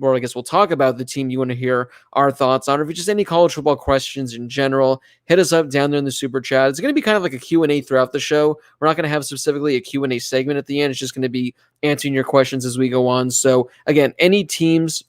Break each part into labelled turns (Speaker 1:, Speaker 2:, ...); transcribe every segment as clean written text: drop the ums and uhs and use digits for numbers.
Speaker 1: or I guess we'll talk about the team you want to hear our thoughts on, or if it's just any college football questions in general, hit us up down there in the super chat. It's going to be kind of like a Q&A throughout the show. We're not going to have specifically a Q&A segment at the end. It's just going to be answering your questions as we go on. So again, any teams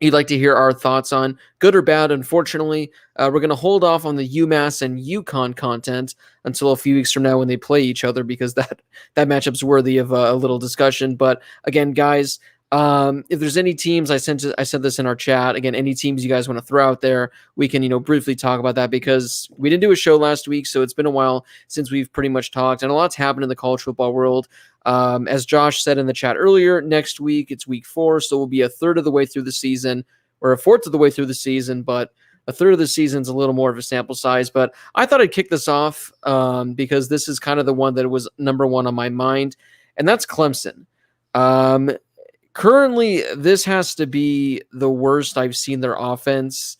Speaker 1: you'd like to hear our thoughts on, good or bad. Unfortunately, we're going to hold off on the UMass and UConn content until a few weeks from now when they play each other, because that matchup's worthy of a little discussion. But again, guys, if there's any teams, I sent this in our chat. Again, any teams you guys want to throw out there, we can, briefly talk about that, because we didn't do a show last week, so it's been a while since we've pretty much talked, and a lot's happened in the college football world. As Josh said in the chat earlier, next week it's week 4, so we'll be a third of the way through the season, or a fourth of the way through the season, but a third of the season's a little more of a sample size. But I thought I'd kick this off because this is kind of the one that was number one on my mind, and that's Clemson. Currently, this has to be the worst I've seen their offense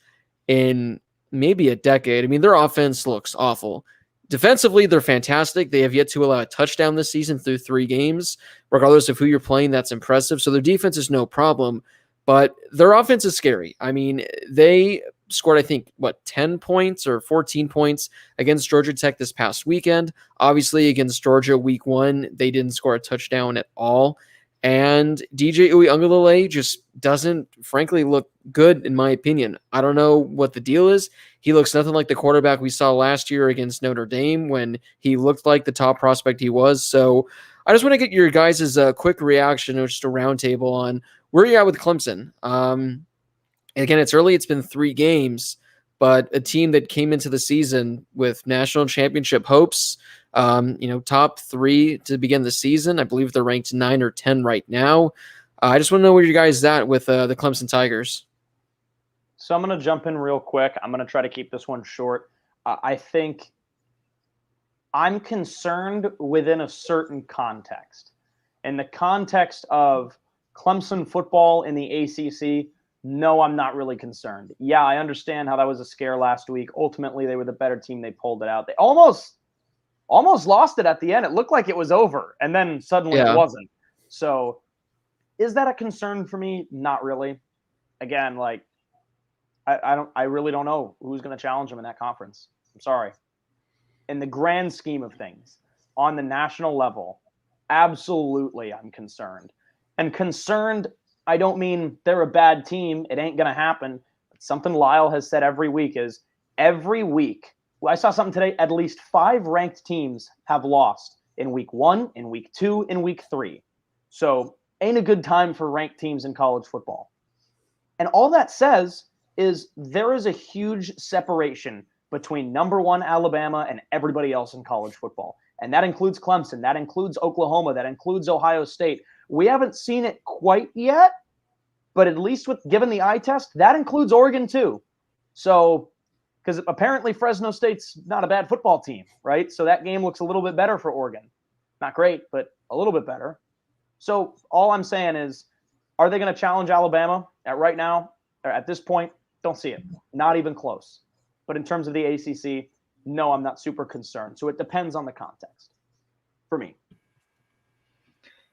Speaker 1: in maybe a decade. I mean, their offense looks awful. Defensively, they're fantastic. They have yet to allow a touchdown this season through 3 games. Regardless of who you're playing, that's impressive. So their defense is no problem, but their offense is scary. I mean, they scored, I think, 10 points or 14 points against Georgia Tech this past weekend. Obviously, against Georgia week 1, they didn't score a touchdown at all. And DJ Uiagalelei just doesn't, frankly, look good, in my opinion. I don't know what the deal is. He looks nothing like the quarterback we saw last year against Notre Dame when he looked like the top prospect he was. So I just want to get your guys' quick reaction, or just a roundtable on where you're at with Clemson. Again, it's early. It's been 3 games, but a team that came into the season with national championship hopes, top 3 to begin the season. I believe they're ranked 9 or 10 right now. I just want to know where you guys at with the Clemson Tigers.
Speaker 2: So I'm going to jump in real quick. I'm going to try to keep this one short. I think I'm concerned within a certain context. In the context of Clemson football in the ACC, no, I'm not really concerned. Yeah, I understand how that was a scare last week. Ultimately, they were the better team. They pulled it out. They almost lost it at the end. It looked like it was over, and then suddenly it wasn't. So is that a concern for me? Not really. Again, I really don't know who's going to challenge them in that conference. I'm sorry. In the grand scheme of things, on the national level, absolutely I'm concerned. And concerned, I don't mean they're a bad team. It ain't going to happen. But something Lyle has said every week is every week. I saw something today. At least 5 ranked teams have lost in week 1, in week 2, in week 3. So ain't a good time for ranked teams in college football. And all that says is there is a huge separation between number 1 Alabama and everybody else in college football. And that includes Clemson. That includes Oklahoma. That includes Ohio State. We haven't seen it quite yet, but at least given the eye test, that includes Oregon too. So, because apparently Fresno State's not a bad football team, right? So that game looks a little bit better for Oregon. Not great, but a little bit better. So all I'm saying is, are they going to challenge Alabama right now, or at this point? Don't see it. Not even close. But in terms of the ACC, no, I'm not super concerned. So it depends on the context for me.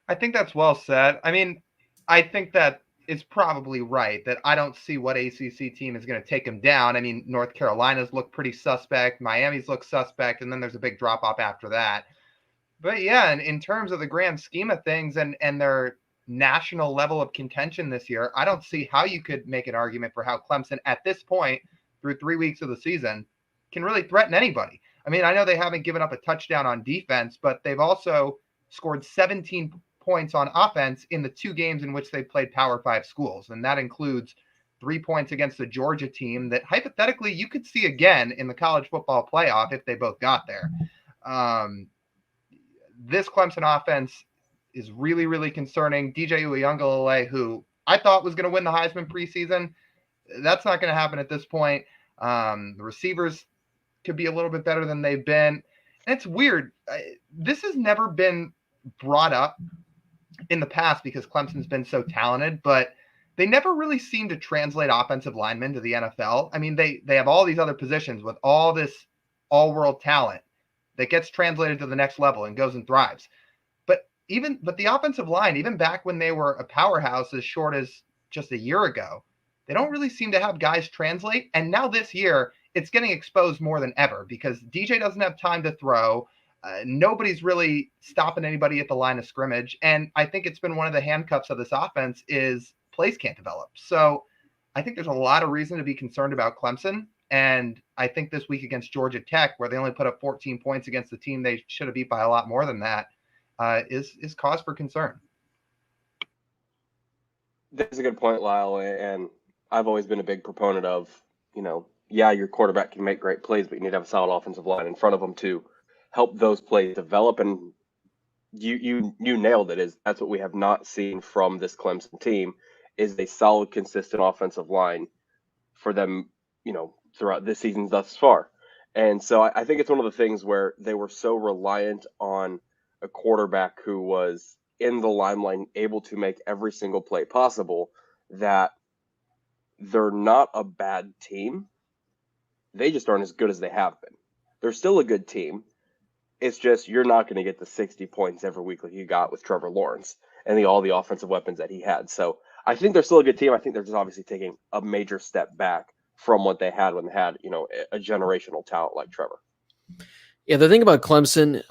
Speaker 3: I think that's well said. I mean, I think that it's probably right that I don't see what ACC team is going to take them down. I mean, North Carolina's look pretty suspect. Miami's look suspect. And then there's a big drop off after that. But yeah, and in terms of the grand scheme of things and their national level of contention this year, I don't see how you could make an argument for how Clemson at this point through 3 weeks of the season can really threaten anybody. I mean, I know they haven't given up a touchdown on defense, but they've also scored 17 points on offense in the 2 games in which they played Power 5 schools. And that includes 3 points against the Georgia team that hypothetically you could see again in the college football playoff if they both got there. This Clemson offense is really, really concerning. DJ Uiagalelei, who I thought was going to win the Heisman preseason, that's not going to happen at this point. The receivers could be a little bit better than they've been. And it's weird. This has never been brought up in the past because Clemson's been so talented, but they never really seem to translate offensive linemen to the NFL. I mean, they have all these other positions with all this all-world talent that gets translated to the next level and goes and thrives. But the offensive line, even back when they were a powerhouse as short as just a year ago, they don't really seem to have guys translate. And now this year, it's getting exposed more than ever because DJ doesn't have time to throw. Nobody's really stopping anybody at the line of scrimmage. And I think it's been one of the handcuffs of this offense is plays can't develop. So I think there's a lot of reason to be concerned about Clemson. And I think this week against Georgia Tech, where they only put up 14 points against the team they should have beat by a lot more than that, is cause for concern.
Speaker 4: That's a good point, Lyle. And I've always been a big proponent of, your quarterback can make great plays, but you need to have a solid offensive line in front of them to help those plays develop. And you nailed it. That's what we have not seen from this Clemson team is a solid, consistent offensive line for them, throughout this season thus far. And so I think it's one of the things where they were so reliant on a quarterback who was in the limelight, able to make every single play possible, that they're not a bad team. They just aren't as good as they have been. They're still a good team. It's just you're not going to get the 60 points every week like you got with Trevor Lawrence and all the offensive weapons that he had. So I think they're still a good team. I think they're just obviously taking a major step back from what they had when they had, a generational talent like Trevor.
Speaker 1: Yeah, the thing about Clemson,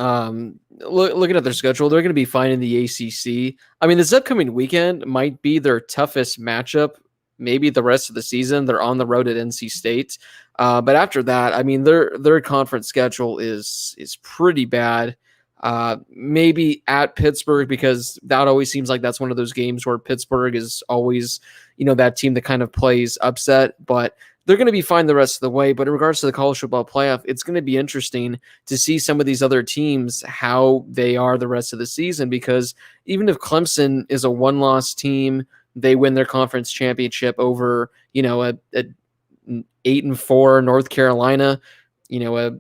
Speaker 1: looking at their schedule, they're going to be fine in the ACC. I mean, this upcoming weekend might be their toughest matchup, maybe the rest of the season. They're on the road at NC State. But after that, I mean, their conference schedule is pretty bad. Maybe at Pittsburgh, because that always seems like that's one of those games where Pittsburgh is always, that team that kind of plays upset, but they're going to be fine the rest of the way. But in regards to the college football playoff, it's going to be interesting to see some of these other teams, how they are the rest of the season, because even if Clemson is a one-loss team, they win their conference championship over, a 8-4 North Carolina, a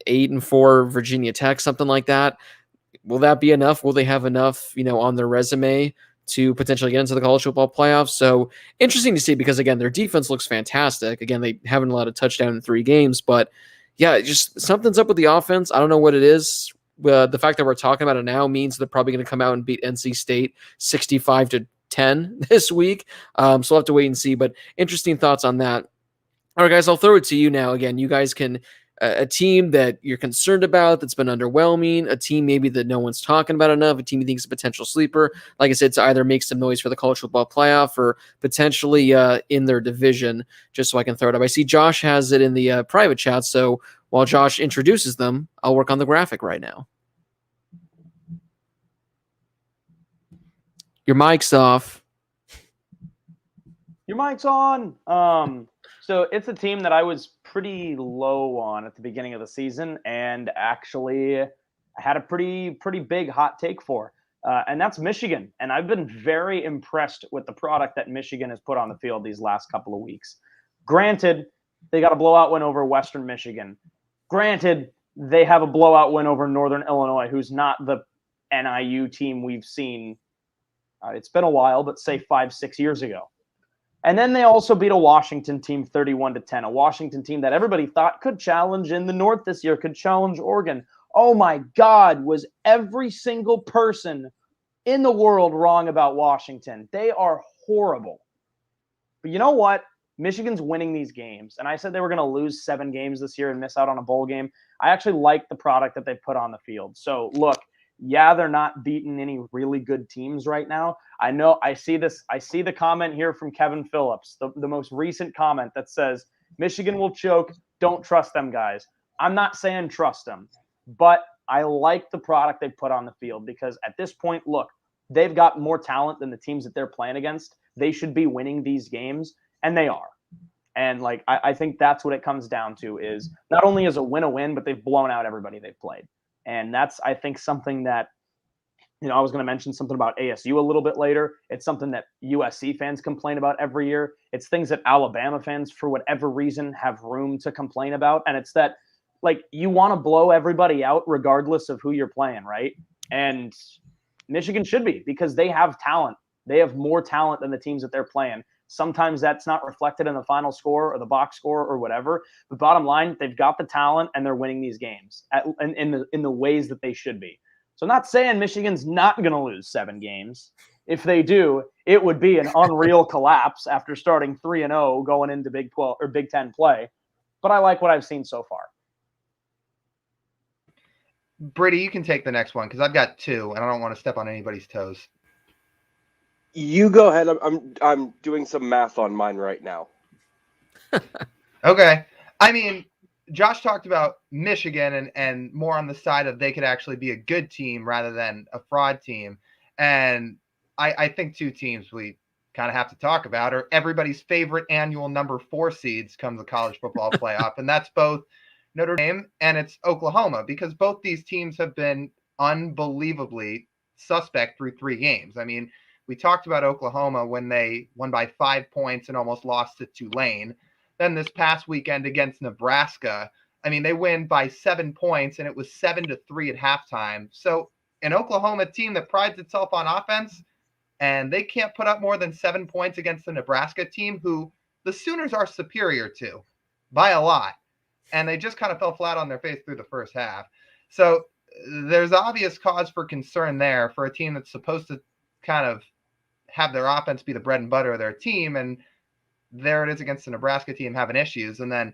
Speaker 1: 8-4 Virginia Tech, something like that. Will that be enough? Will they have enough, on their resume to potentially get into the college football playoffs? So interesting to see, because again, their defense looks fantastic. Again, they haven't allowed a touchdown in 3 games, but yeah, just something's up with the offense. I don't know what it is. The fact that we're talking about it now means they're probably going to come out and beat NC State 65-10 this week. So we'll have to wait and see, but interesting thoughts on that. All right, guys, I'll throw it to you now. Again, you guys can a team that you're concerned about that's been underwhelming, a team maybe that no one's talking about enough, a team you think is a potential sleeper, like I said, to either make some noise for the college football playoff or potentially in their division, just so I can throw it up. I see Josh has it in the private chat, so while Josh introduces them, I'll work on the graphic right now. Your mic's off.
Speaker 2: Your mic's on. So it's a team that I was pretty low on at the beginning of the season, and actually had a pretty big hot take for, and that's Michigan. And I've been very impressed with the product that Michigan has put on the field these last couple of weeks. Granted, they got a blowout win over Western Michigan. Granted, they have a blowout win over Northern Illinois, who's not the NIU team we've seen. It's been a while, but say 5-6 years ago. And then they also beat a Washington team 31-10, a Washington team that everybody thought could challenge in the North this year, could challenge Oregon. Oh my God, was every single person in the world wrong about Washington? They are horrible. But you know what? Michigan's winning these games. And I said they were going to lose 7 games this year and miss out on a bowl game. I actually like the product that they put on the field. So look, yeah, they're not beating any really good teams right now. I know I see the comment here from Kevin Phillips, the most recent comment that says, Michigan will choke. Don't trust them, guys. I'm not saying trust them, but I like the product they put on the field, because at this point, look, they've got more talent than the teams that they're playing against. They should be winning these games, and they are. And I think that's what it comes down to, is not only is a win, but they've blown out everybody they've played. And that's, I think, something that, I was going to mention something about ASU a little bit later. It's something that USC fans complain about every year. It's things that Alabama fans, for whatever reason, have room to complain about. And it's that, you want to blow everybody out regardless of who you're playing, right? And Michigan should be, because they have talent. They have more talent than the teams that they're playing. Sometimes that's not reflected in the final score or the box score or whatever. But bottom line, they've got the talent and they're winning these games in the ways that they should be. So I'm not saying Michigan's not going to lose 7 games, if they do, it would be an unreal collapse after starting 3-0 going into Big 12 or Big 10 play. But I like what I've seen so far.
Speaker 3: Brady, you can take the next one because I've got two, and I don't want to step on anybody's toes.
Speaker 4: You go ahead. I'm doing some math on mine right now.
Speaker 3: Okay. I mean, Josh talked about Michigan and more on the side of they could actually be a good team rather than a fraud team. And I think two teams we kind of have to talk about are everybody's favorite annual number 4 seeds come the college football playoff. And that's both Notre Dame and it's Oklahoma, because both these teams have been unbelievably suspect through 3 games. I mean, we talked about Oklahoma when they won by 5 points and almost lost to Tulane. Then this past weekend against Nebraska, I mean, they win by 7 points and it was 7-3 at halftime. So an Oklahoma team that prides itself on offense, and they can't put up more than 7 points against the Nebraska team, who the Sooners are superior to by a lot. And they just kind of fell flat on their face through the first half. So there's obvious cause for concern there for a team that's supposed to kind of have their offense be the bread and butter of their team. And there it is against the Nebraska team having issues. And then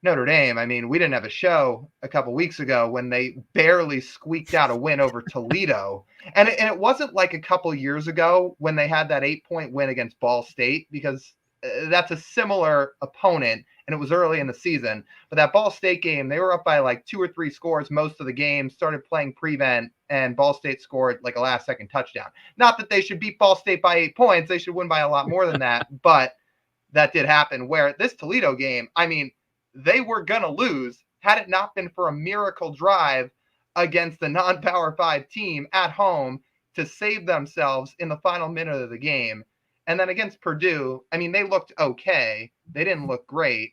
Speaker 3: Notre Dame, I mean, we didn't have a show a couple weeks ago when they barely squeaked out a win over Toledo. And it wasn't like a couple years ago when they had that 8-point win against Ball State, because that's a similar opponent, and it was early in the season. But that Ball State game, they were up by like 2 or 3 scores most of the game, started playing prevent, and Ball State scored like a last-second touchdown. Not that they should beat Ball State by 8 points. They should win by a lot more than that, but that did happen. Where this Toledo game, I mean, they were going to lose had it not been for a miracle drive against the non-Power 5 team at home to save themselves in the final minute of the game. And then against Purdue, I mean, they looked okay. They didn't look great.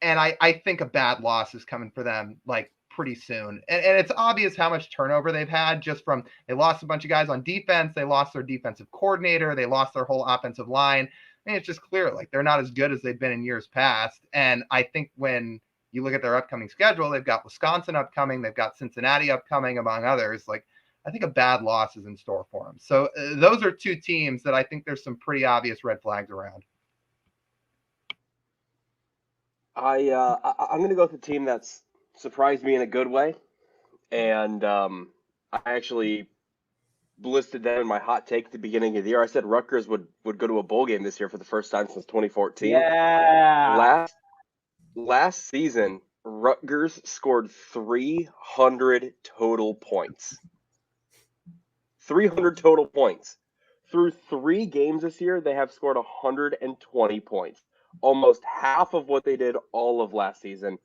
Speaker 3: And I think a bad loss is coming for them, like, pretty soon. And it's obvious how much turnover they've had just from they lost a bunch of guys on defense. They lost their defensive coordinator. They lost their whole offensive line. I mean, it's just clear, like, they're not as good as they've been in years past. And I think when you look at their upcoming schedule, they've got Wisconsin upcoming. They've got Cincinnati upcoming, among others. Like, I think a bad loss is in store for them. So those are two teams that I think there's some pretty obvious red flags around.
Speaker 4: I'm going to go with a team that's surprised me in a good way. And I actually listed them in my hot take at the beginning of the year. I said Rutgers would go to a bowl game this year for the first time since 2014.
Speaker 2: Yeah.
Speaker 4: Last season, Rutgers scored 300 total points. 300 total points. Through 3 games this year, they have scored 120 points. Almost half of what they did all of last season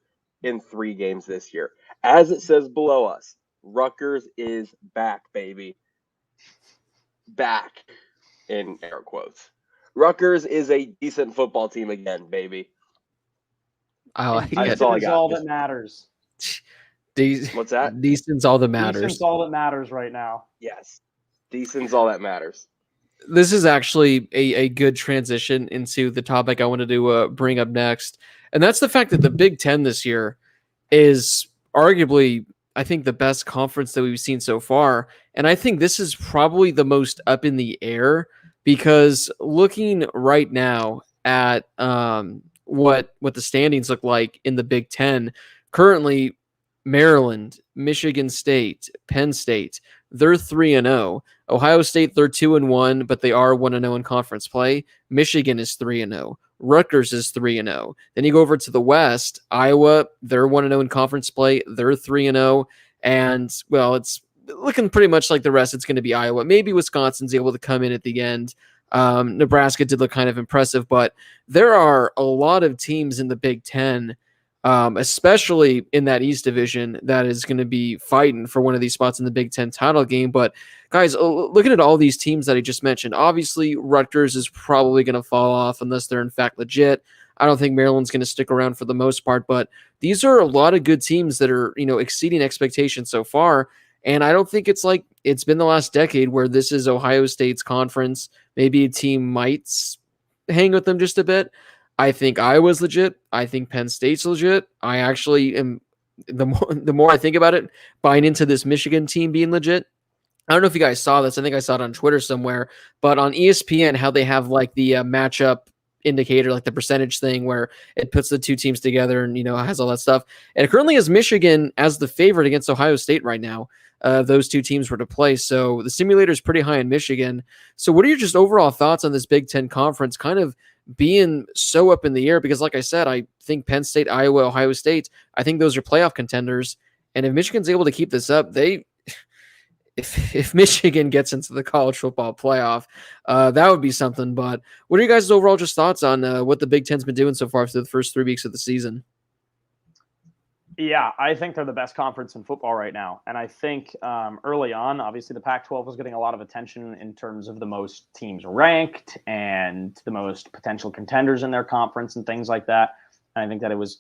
Speaker 4: in 3 games this year. As it says below us, Rutgers is back, baby. Back, in air quotes. Rutgers is a decent football team again, baby.
Speaker 1: I like it.
Speaker 4: That's all I got.
Speaker 2: All that matters.
Speaker 4: What's that?
Speaker 1: Decent's all that matters.
Speaker 2: Decent's all that matters right now.
Speaker 4: Yes. Decent's all that matters.
Speaker 1: This is actually a good transition into the topic I wanted to bring up next. And that's the fact that the Big Ten this year is arguably, I think, the best conference that we've seen so far. And I think this is probably the most up in the air, because looking right now at what the standings look like in the Big Ten, currently Maryland, Michigan State, Penn State, they're 3-0. Ohio State, they're 2-1, but they are 1-0 in conference play. Michigan is 3-0. Rutgers is 3-0. Then you go over to the West, Iowa, they're 1-0 in conference play. They're 3-0. And, well, it's looking pretty much like the rest. It's going to be Iowa. Maybe Wisconsin's able to come in at the end. Nebraska did look kind of impressive, but there are a lot of teams in the Big Ten, especially in that East Division, that is going to be fighting for one of these spots in the Big Ten title game. But guys, looking at all these teams that I just mentioned, obviously Rutgers is probably going to fall off unless they're in fact legit. I don't think Maryland's going to stick around for the most part, but these are a lot of good teams that are, exceeding expectations so far. And I don't think it's like it's been the last decade where this is Ohio State's conference. Maybe a team might hang with them just a bit. I think Iowa's legit. I think Penn State's legit. I actually am, the more I think about it, buying into this Michigan team being legit. I don't know if you guys saw this. I think I saw it on Twitter somewhere, but on ESPN, how they have like the matchup indicator, like the percentage thing where it puts the two teams together and, has all that stuff. And it currently has Michigan as the favorite against Ohio State right now. Those two teams were to play. So the simulator is pretty high in Michigan. So what are your just overall thoughts on this Big Ten conference kind of being so up in the air? Because like I said, I think Penn State, Iowa, Ohio State, I think those are playoff contenders. And if Michigan's able to keep this up, if Michigan gets into the college football playoff, that would be something. But what are you guys' overall just thoughts on what the Big Ten's been doing so far through the first 3 weeks of the season?
Speaker 2: Yeah, I think they're the best conference in football right now. And I think early on, obviously the Pac-12 was getting a lot of attention in terms of the most teams ranked and the most potential contenders in their conference and things like that. And I think that it was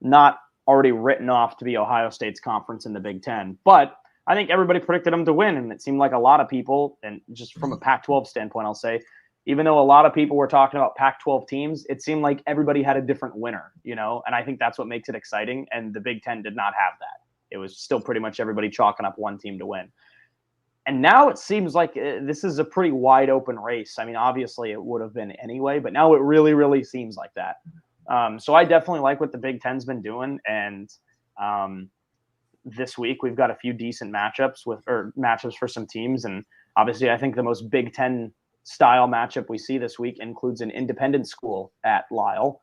Speaker 2: not already written off to be Ohio State's conference in the Big Ten. But I think everybody predicted them to win, and it seemed like a lot of people, and just from a Pac-12 standpoint, I'll say, even though a lot of people were talking about Pac-12 teams, it seemed like everybody had a different winner, and I think that's what makes it exciting, and the Big Ten did not have that. It was still pretty much everybody chalking up one team to win. And now it seems like this is a pretty wide open race. I mean, obviously it would have been anyway, but now it really, really seems like that. So I definitely like what the Big Ten's been doing, and this week we've got a few decent matchups for some teams, and obviously I think the most Big Ten style matchup we see this week includes an independent school at Lyle.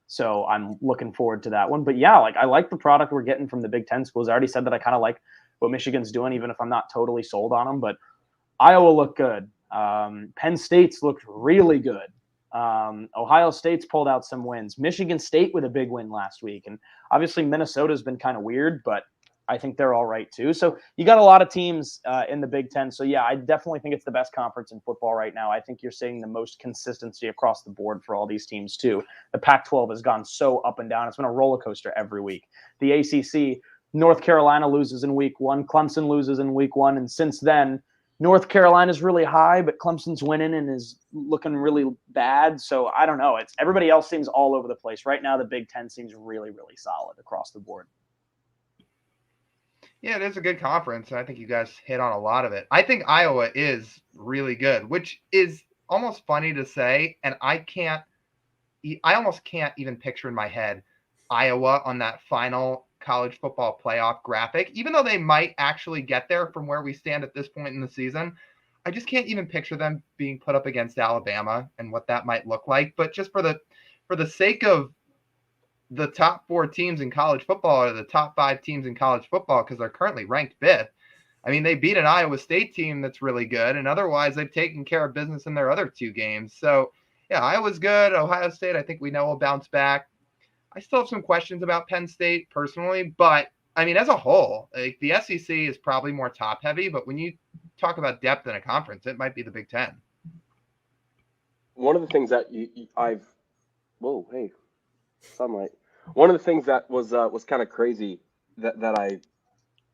Speaker 2: So I'm looking forward to that one. But yeah, I like the product we're getting from the Big Ten schools. I already said that I kind of like what Michigan's doing, even if I'm not totally sold on them. But Iowa looked good. Penn State's looked really good. Ohio State's pulled out some wins. Michigan State with a big win last week. And obviously Minnesota's been kind of weird, but I think they're all right too. So you got a lot of teams in the Big Ten. So yeah, I definitely think it's the best conference in football right now. I think you're seeing the most consistency across the board for all these teams too. The Pac-12 has gone so up and down. It's been a roller coaster every week. The ACC, North Carolina loses in week 1. Clemson loses in week 1. And since then, North Carolina's really high, but Clemson's winning and is looking really bad. So I don't know. Everybody else seems all over the place. Right now, the Big Ten seems really, really solid across the board.
Speaker 3: Yeah, it is a good conference, and I think you guys hit on a lot of it. I think Iowa is really good, which is almost funny to say, and I almost can't even picture in my head Iowa on that final college football playoff graphic, even though they might actually get there from where we stand at this point in the season. I just can't even picture them being put up against Alabama and what that might look like. But just for the sake of the top 4 teams in college football, or the top 5 teams in college football, because they're currently ranked 5th. I mean, they beat an Iowa State team that's really good, and otherwise they've taken care of business in their other 2 games. So, yeah, Iowa's good. Ohio State, I think we know will bounce back. I still have some questions about Penn State personally, but, I mean, as a whole, the SEC is probably more top-heavy, but when you talk about depth in a conference, it might be the Big Ten.
Speaker 4: One of the things that sunlight. One of the things that was kind of crazy that I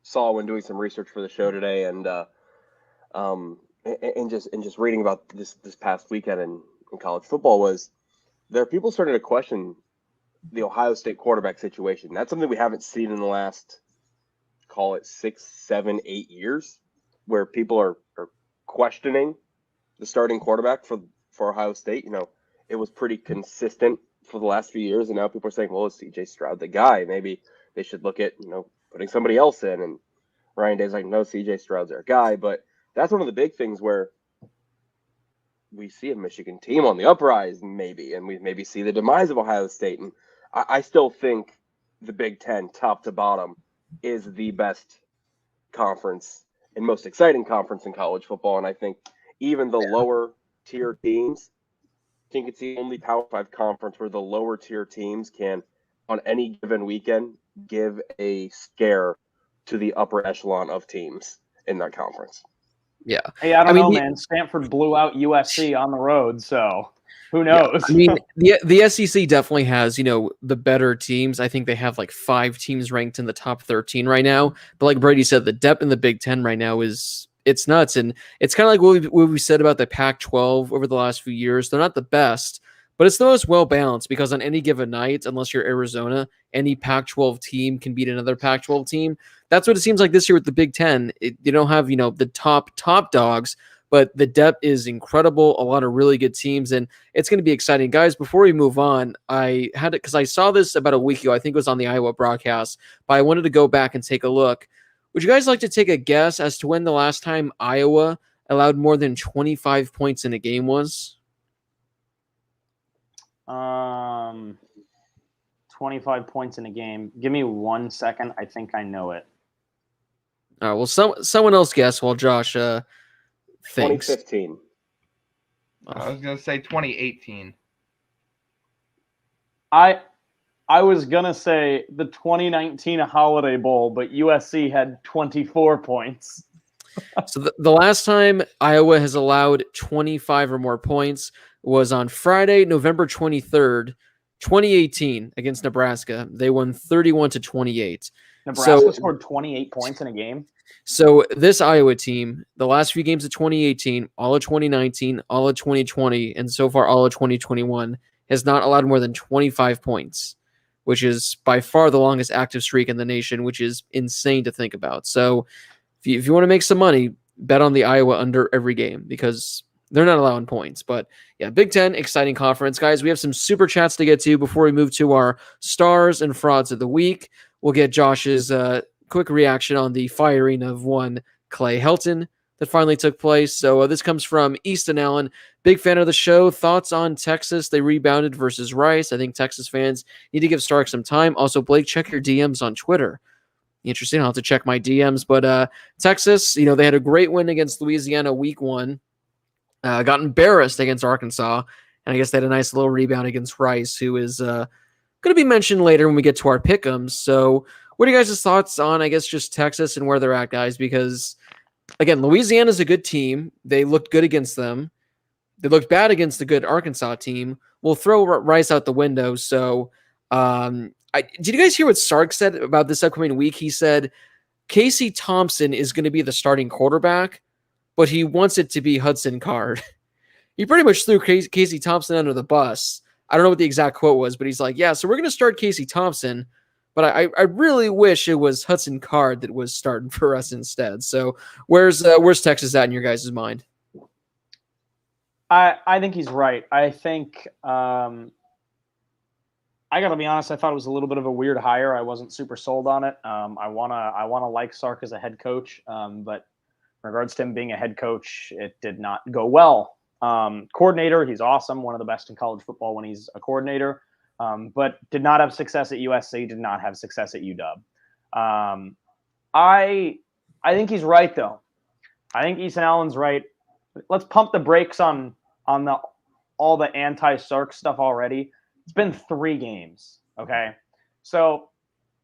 Speaker 4: saw when doing some research for the show today, and just reading about this past weekend in college football, was there are people starting to question the Ohio State quarterback situation. That's something we haven't seen in the last, call it 6, 7, 8 years, where people are questioning the starting quarterback for Ohio State. It was pretty consistent for the last few years, and now people are saying, well, is CJ Stroud the guy? Maybe they should look at, putting somebody else in. And Ryan Day's like, no, CJ Stroud's our guy. But that's one of the big things where we see a Michigan team on the uprise, maybe, and we maybe see the demise of Ohio State. And I still think the Big Ten, top to bottom, is the best conference and most exciting conference in college football. And I think even the lower tier teams, I think it's the only Power 5 conference where the lower tier teams can, on any given weekend, give a scare to the upper echelon of teams in that conference.
Speaker 1: Yeah.
Speaker 2: Hey, I don't know, man. Stanford blew out USC on the road, so who knows?
Speaker 1: Yeah. I mean, the SEC definitely has, the better teams. I think they have 5 teams ranked in the top 13 right now. But like Brady said, the depth in the Big Ten right now it's nuts. And it's kind of like what we said about the Pac-12 over the last few years. They're not the best, but it's the most well balanced because on any given night, unless you're Arizona, any Pac-12 team can beat another Pac-12 team. That's what it seems like this year with the Big Ten. You don't have, the top dogs, but the depth is incredible. A lot of really good teams, and it's going to be exciting. Guys, before we move on, I had it because I saw this about a week ago. I think it was on the Iowa broadcast, but I wanted to go back and take a look. Would you guys like to take a guess as to when the last time Iowa allowed more than 25 points in a game was?
Speaker 2: 25 points in a game. Give me 1 second. I think I know it.
Speaker 1: All right, well, someone else guess while Josh thinks.
Speaker 4: 2015.
Speaker 3: I was going to say 2018.
Speaker 2: I was gonna say the 2019 Holiday Bowl, but USC had 24 points.
Speaker 1: So the last time Iowa has allowed 25 or more points was on Friday, November 23rd, 2018 against Nebraska. They won 31-28.
Speaker 2: Nebraska scored 28 points in a game.
Speaker 1: So this Iowa team, the last few games of 2018, all of 2019, all of 2020, and so far all of 2021, has not allowed more than 25 points, which is by far the longest active streak in the nation, which is insane to think about. So if you want to make some money, bet on the Iowa under every game because they're not allowing points. But yeah, Big Ten, exciting conference. Guys, we have some super chats to get to before we move to our stars and frauds of the week. We'll get Josh's quick reaction on the firing of one Clay Helton that finally took place. So this comes from Easton Allen. Big fan of the show. Thoughts on Texas? They rebounded versus Rice. I think Texas fans need to give Stark some time. Also, Blake, check your DMs on Twitter. Interesting. I'll have to check my DMs. But Texas, they had a great win against Louisiana week 1. Got embarrassed against Arkansas. And I guess they had a nice little rebound against Rice, who is going to be mentioned later when we get to our pick'ems. So what are you guys' thoughts on, I guess, just Texas and where they're at, guys? Because again, Louisiana's a good team. They looked good against them. They looked bad against the good Arkansas team. We'll throw Rice out the window. So did you guys hear what Sark said about this upcoming week? He said Casey Thompson is going to be the starting quarterback, but he wants it to be Hudson Card. He pretty much threw Casey Thompson under the bus. I don't know what the exact quote was, but he's like, yeah, so we're going to start Casey Thompson, but I really wish it was Hudson Card that was starting for us instead. So where's Texas at in your guys' mind?
Speaker 2: I think he's right. I think I got to be honest. I thought it was a little bit of a weird hire. I wasn't super sold on it. I wanna like Sark as a head coach, but in regards to him being a head coach, it did not go well. Coordinator, he's awesome, one of the best in college football when he's a coordinator. But did not have success at USC, did not have success at UW. I think he's right, though. I think Easton Allen's right. Let's pump the brakes on all the anti-Sark stuff already. It's been 3 games, okay? So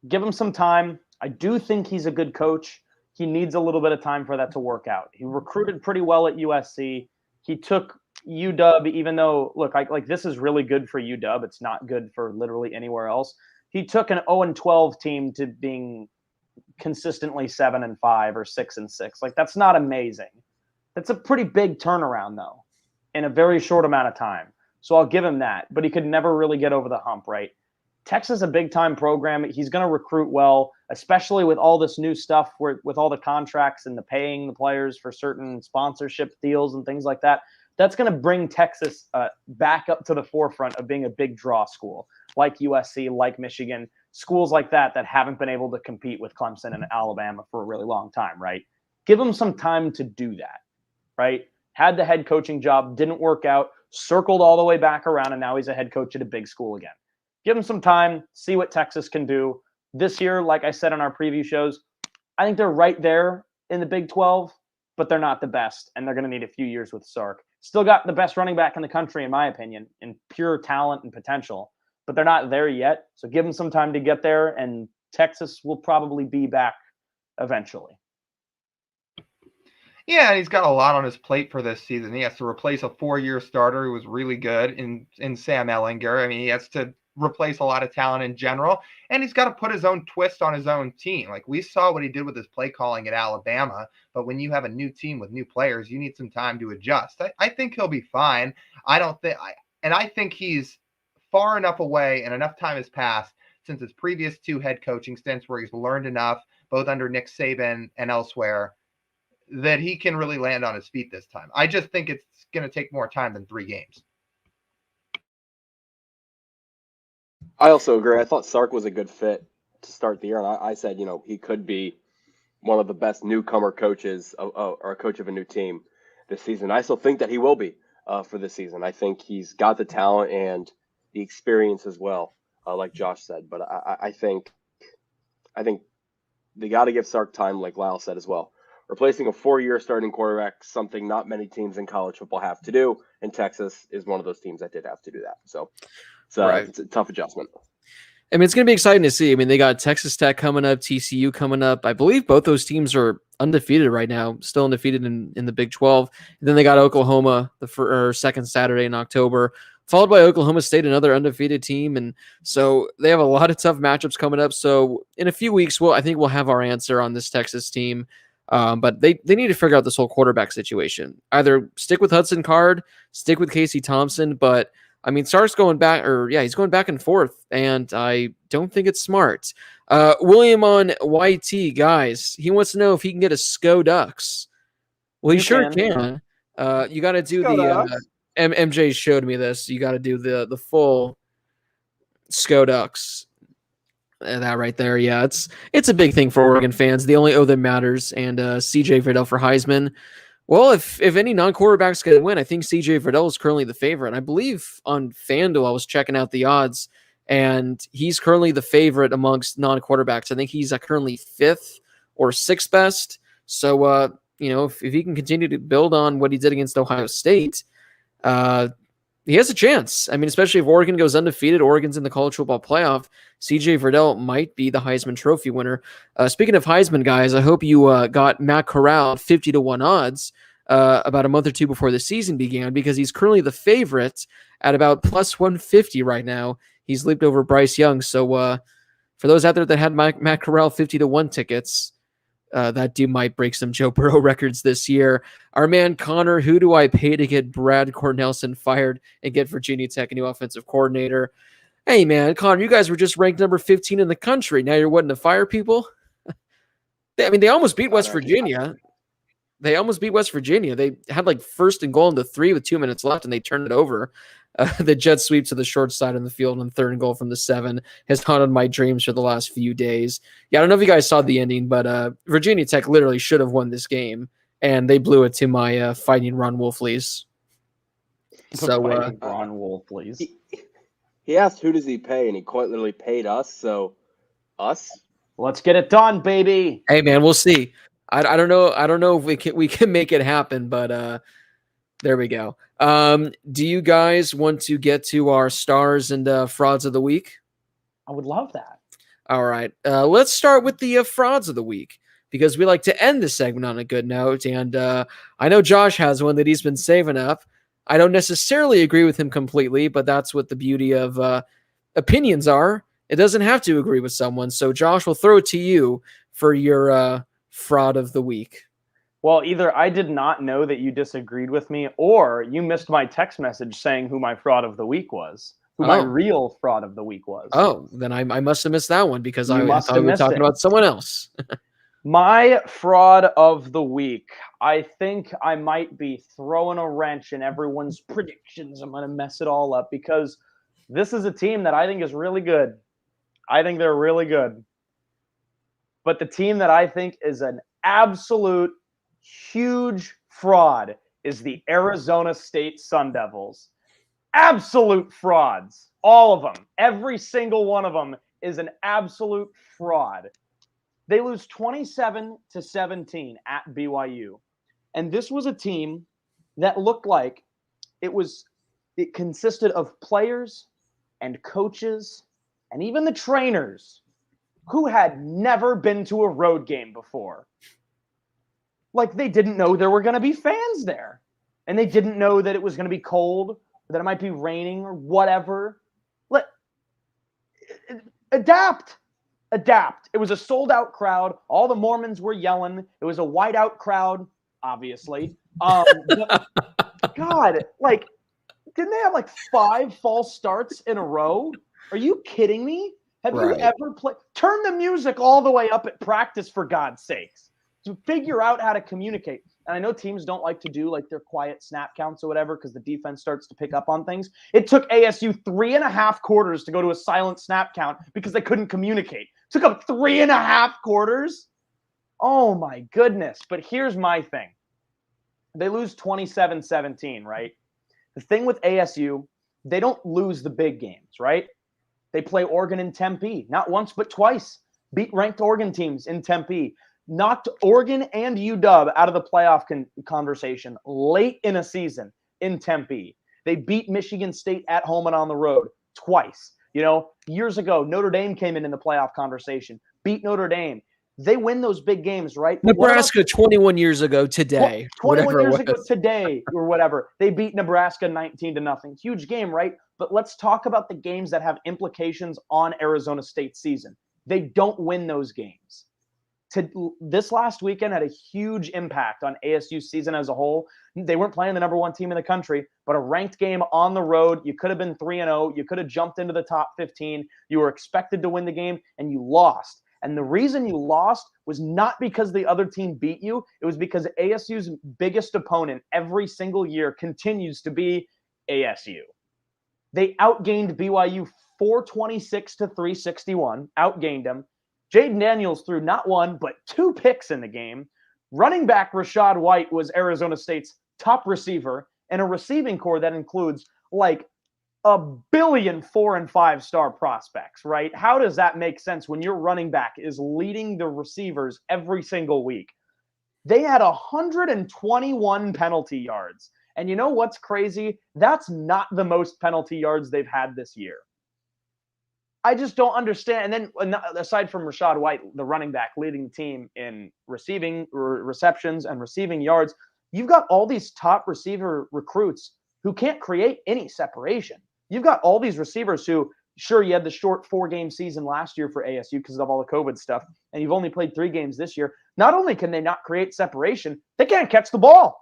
Speaker 2: give him some time. I do think he's a good coach. He needs a little bit of time for that to work out. He recruited pretty well at USC. He took UW, even though, look, like this is really good for UW. It's not good for literally anywhere else. He took an 0-12 team to being consistently 7-5 or 6-6. Like, that's not amazing. That's a pretty big turnaround, though, in a very short amount of time. So I'll give him that. But he could never really get over the hump, right? Texas is a big-time program. He's going to recruit well, especially with all this new stuff, with all the contracts and the paying the players for certain sponsorship deals and things like that. That's going to bring Texas back up to the forefront of being a big draw school, like USC, like Michigan, schools like that haven't been able to compete with Clemson and Alabama for a really long time, right? Give them some time to do that, right? Had the head coaching job, didn't work out, circled all the way back around, and now he's a head coach at a big school again. Give him some time, see what Texas can do. This year, like I said in our preview shows, I think they're right there in the Big 12, but they're not the best, and they're going to need a few years with Sark. Still got the best running back in the country, in my opinion, in pure talent and potential, but they're not there yet. So give them some time to get there, and Texas will probably be back eventually.
Speaker 3: Yeah, he's got a lot on his plate for this season. He has to replace a 4-year starter who was really good in Sam Ehlinger. I mean, he has to replace a lot of talent in general, and he's got to put his own twist on his own team. Like, we saw what he did with his play calling at Alabama, but when you have a new team with new players, you need some time to adjust. I think he'll be fine. And I think he's far enough away and enough time has passed since his previous 2 head coaching stints where he's learned enough, both under Nick Saban and elsewhere, that he can really land on his feet this time. I just think it's going to take more time than 3 games.
Speaker 4: I also agree. I thought Sark was a good fit to start the year. And I said, he could be one of the best newcomer coaches or a coach of a new team this season. I still think that he will be for this season. I think he's got the talent and the experience as well, like Josh said. But I think they got to give Sark time, like Lyle said as well. Replacing a 4-year starting quarterback, something not many teams in college football have to do, and Texas is one of those teams that did have to do that. So it's a tough adjustment.
Speaker 1: I mean, it's going to be exciting to see. I mean, they got Texas Tech coming up, TCU coming up. I believe both those teams are undefeated right now, still undefeated in the Big 12. And then they got Oklahoma the second Saturday in October, followed by Oklahoma State, another undefeated team. And so they have a lot of tough matchups coming up. So in a few weeks, I think we'll have our answer on this Texas team. But they need to figure out this whole quarterback situation. Either stick with Hudson Card, stick with Casey Thompson, but I mean, Sark's going back, he's going back and forth, and I don't think it's smart. William on YT, guys, he wants to know if he can get a SCO Ducks. Well, he sure can. You got to do the MJ showed me this. You got to do the full SCO Ducks. That right there, yeah, it's a big thing for Oregon fans. The only O that matters, and CJ Verdell for Heisman. Well, if any non-quarterback's going to win, I think CJ Verdell is currently the favorite. I believe on FanDuel, I was checking out the odds, and he's currently the favorite amongst non-quarterbacks. I think he's currently 5th or 6th best. So, if he can continue to build on what he did against Ohio State, he has a chance. I mean, especially if Oregon goes undefeated, Oregon's in the college football playoff, CJ Verdell might be the Heisman Trophy winner. Speaking of Heisman, guys, I hope you got Matt Corral 50-1 odds about a month or 2 before the season began, because he's currently the favorite at about plus 150 right now. He's leaped over Bryce Young. So for those out there that had Matt Corral 50-1 tickets, that dude might break some Joe Burrow records this year. Our man Connor, who do I pay to get Brad Cornelsen fired and get Virginia Tech a new offensive coordinator? Hey, man, Connor, you guys were just ranked number 15 in the country. Now you're wanting to fire people? They almost beat West Virginia. They almost beat West Virginia. They had like 1st and goal into 3 with 2 minutes left, and they turned it over. The jet sweep to the short side of the field on 3rd and goal from the 7 has haunted my dreams for the last few days. Yeah, I don't know if you guys saw the ending, but Virginia Tech literally should have won this game, and they blew it to my Fighting Ron Wolfleys. So
Speaker 2: Ron Wolfleys.
Speaker 4: He asked who does he pay, and he quite literally paid us. So us.
Speaker 2: Let's get it done, baby.
Speaker 1: Hey, man, we'll see. I don't know. I don't know if we can make it happen, but there we go. Do you guys want to get to our stars and frauds of the week?
Speaker 2: I would love that.
Speaker 1: All right. Let's start with the frauds of the week, because we like to end the segment on a good note. And I know Josh has one that he's been saving up. I don't necessarily agree with him completely, but that's what the beauty of opinions are. It doesn't have to agree with someone. So Josh, we'll throw it to you for your fraud of the week.
Speaker 2: Well, either I did not know that you disagreed with me, or you missed my text message saying who my fraud of the week was, who my real fraud of the week was.
Speaker 1: Oh, then I must have missed that one, because I thought we were talking about someone else.
Speaker 2: My fraud of the week. I think I might be throwing a wrench in everyone's predictions. I'm going to mess it all up, because this is a team that I think is really good. I think they're really good. But the team that I think is an absolute huge fraud is the Arizona State Sun Devils. Absolute frauds. All of them. Every single one of them is an absolute fraud. They lose 27-17 at BYU. And this was a team that looked like it consisted of players and coaches and even the trainers who had never been to a road game before. Like, they didn't know there were going to be fans there. And they didn't know that it was going to be cold, or that it might be raining or whatever. Adapt. It was a sold-out crowd. All the Mormons were yelling. It was a whiteout crowd, obviously. God, Didn't they have like 5 false starts in a row? Are you kidding me? Have you
Speaker 1: Right.
Speaker 2: ever played? Turn the music all the way up at practice, for God's sakes. To figure out how to communicate. And I know teams don't like to do like their quiet snap counts or whatever because the defense starts to pick up on things. It took ASU 3.5 quarters to go to a silent snap count because they couldn't communicate. It took them 3.5 quarters. Oh my goodness. But here's my thing. They lose 27-17, right? The thing with ASU, they don't lose the big games, right? They play Oregon and Tempe, not once but twice. Beat ranked Oregon teams in Tempe. Knocked Oregon and UW out of the playoff conversation late in a season in Tempe. They beat Michigan State at home and on the road twice. Years ago, Notre Dame came in the playoff conversation, beat Notre Dame. They win those big games, right? But
Speaker 1: Nebraska 21 years ago today.
Speaker 2: 21 years ago today or whatever. They beat Nebraska 19-0. Huge game, right? But let's talk about the games that have implications on Arizona State's season. They don't win those games. This last weekend had a huge impact on ASU's season as a whole. They weren't playing the number 1 team in the country, but a ranked game on the road. You could have been 3-0. You could have jumped into the top 15. You were expected to win the game, and you lost. And the reason you lost was not because the other team beat you. It was because ASU's biggest opponent every single year continues to be ASU. They outgained BYU 426-361, outgained them. Jaden Daniels threw not 1, but 2 picks in the game. Running back Rashad White was Arizona State's top receiver, and a receiving core that includes like a billion 4- and 5-star prospects, right? How does that make sense when your running back is leading the receivers every single week? They had 121 penalty yards. And you know what's crazy? That's not the most penalty yards they've had this year. I just don't understand. And then aside from Rashad White, the running back leading the team in receiving receptions and receiving yards, you've got all these top receiver recruits who can't create any separation. You've got all these receivers who, sure, you had the short 4-game season last year for ASU because of all the COVID stuff, and you've only played 3 games this year. Not only can they not create separation, they can't catch the ball.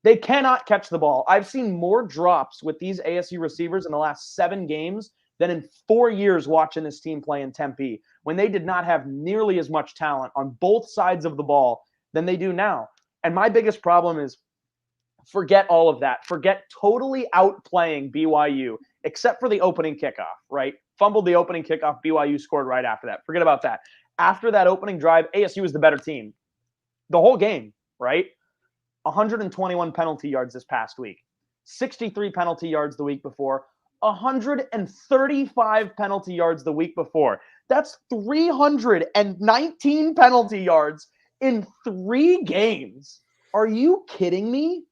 Speaker 2: They cannot catch the ball. I've seen more drops with these ASU receivers in the last 7 games than in 4 years watching this team play in Tempe, when they did not have nearly as much talent on both sides of the ball than they do now. And my biggest problem is, forget all of that. Forget totally outplaying BYU, except for the opening kickoff, right? Fumbled the opening kickoff. BYU scored right after that. Forget about that. After that opening drive, ASU was the better team the whole game, right? 121 penalty yards this past week, 63 penalty yards the week before, 135 penalty yards the week before. That's 319 penalty yards in 3 games. Are you kidding me?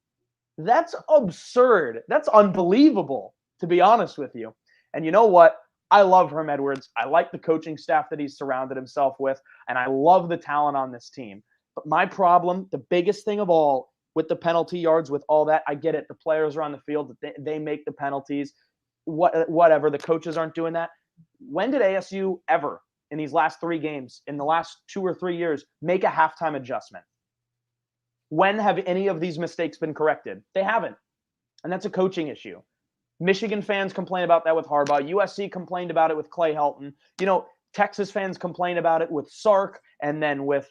Speaker 2: That's absurd. That's unbelievable, to be honest with you. And you know what? I love Herm Edwards. I like the coaching staff that he's surrounded himself with, and I love the talent on this team. But my problem, the biggest thing of all, with the penalty yards, with all that, I get it. The players are on the field. They make the penalties. Whatever. The coaches aren't doing that. When did ASU ever, in these last 3 games, in the last 2 or 3 years, make a halftime adjustment? When have any of these mistakes been corrected? They haven't. And that's a coaching issue. Michigan fans complain about that with Harbaugh. USC complained about it with Clay Helton. Texas fans complain about it with Sark, and then with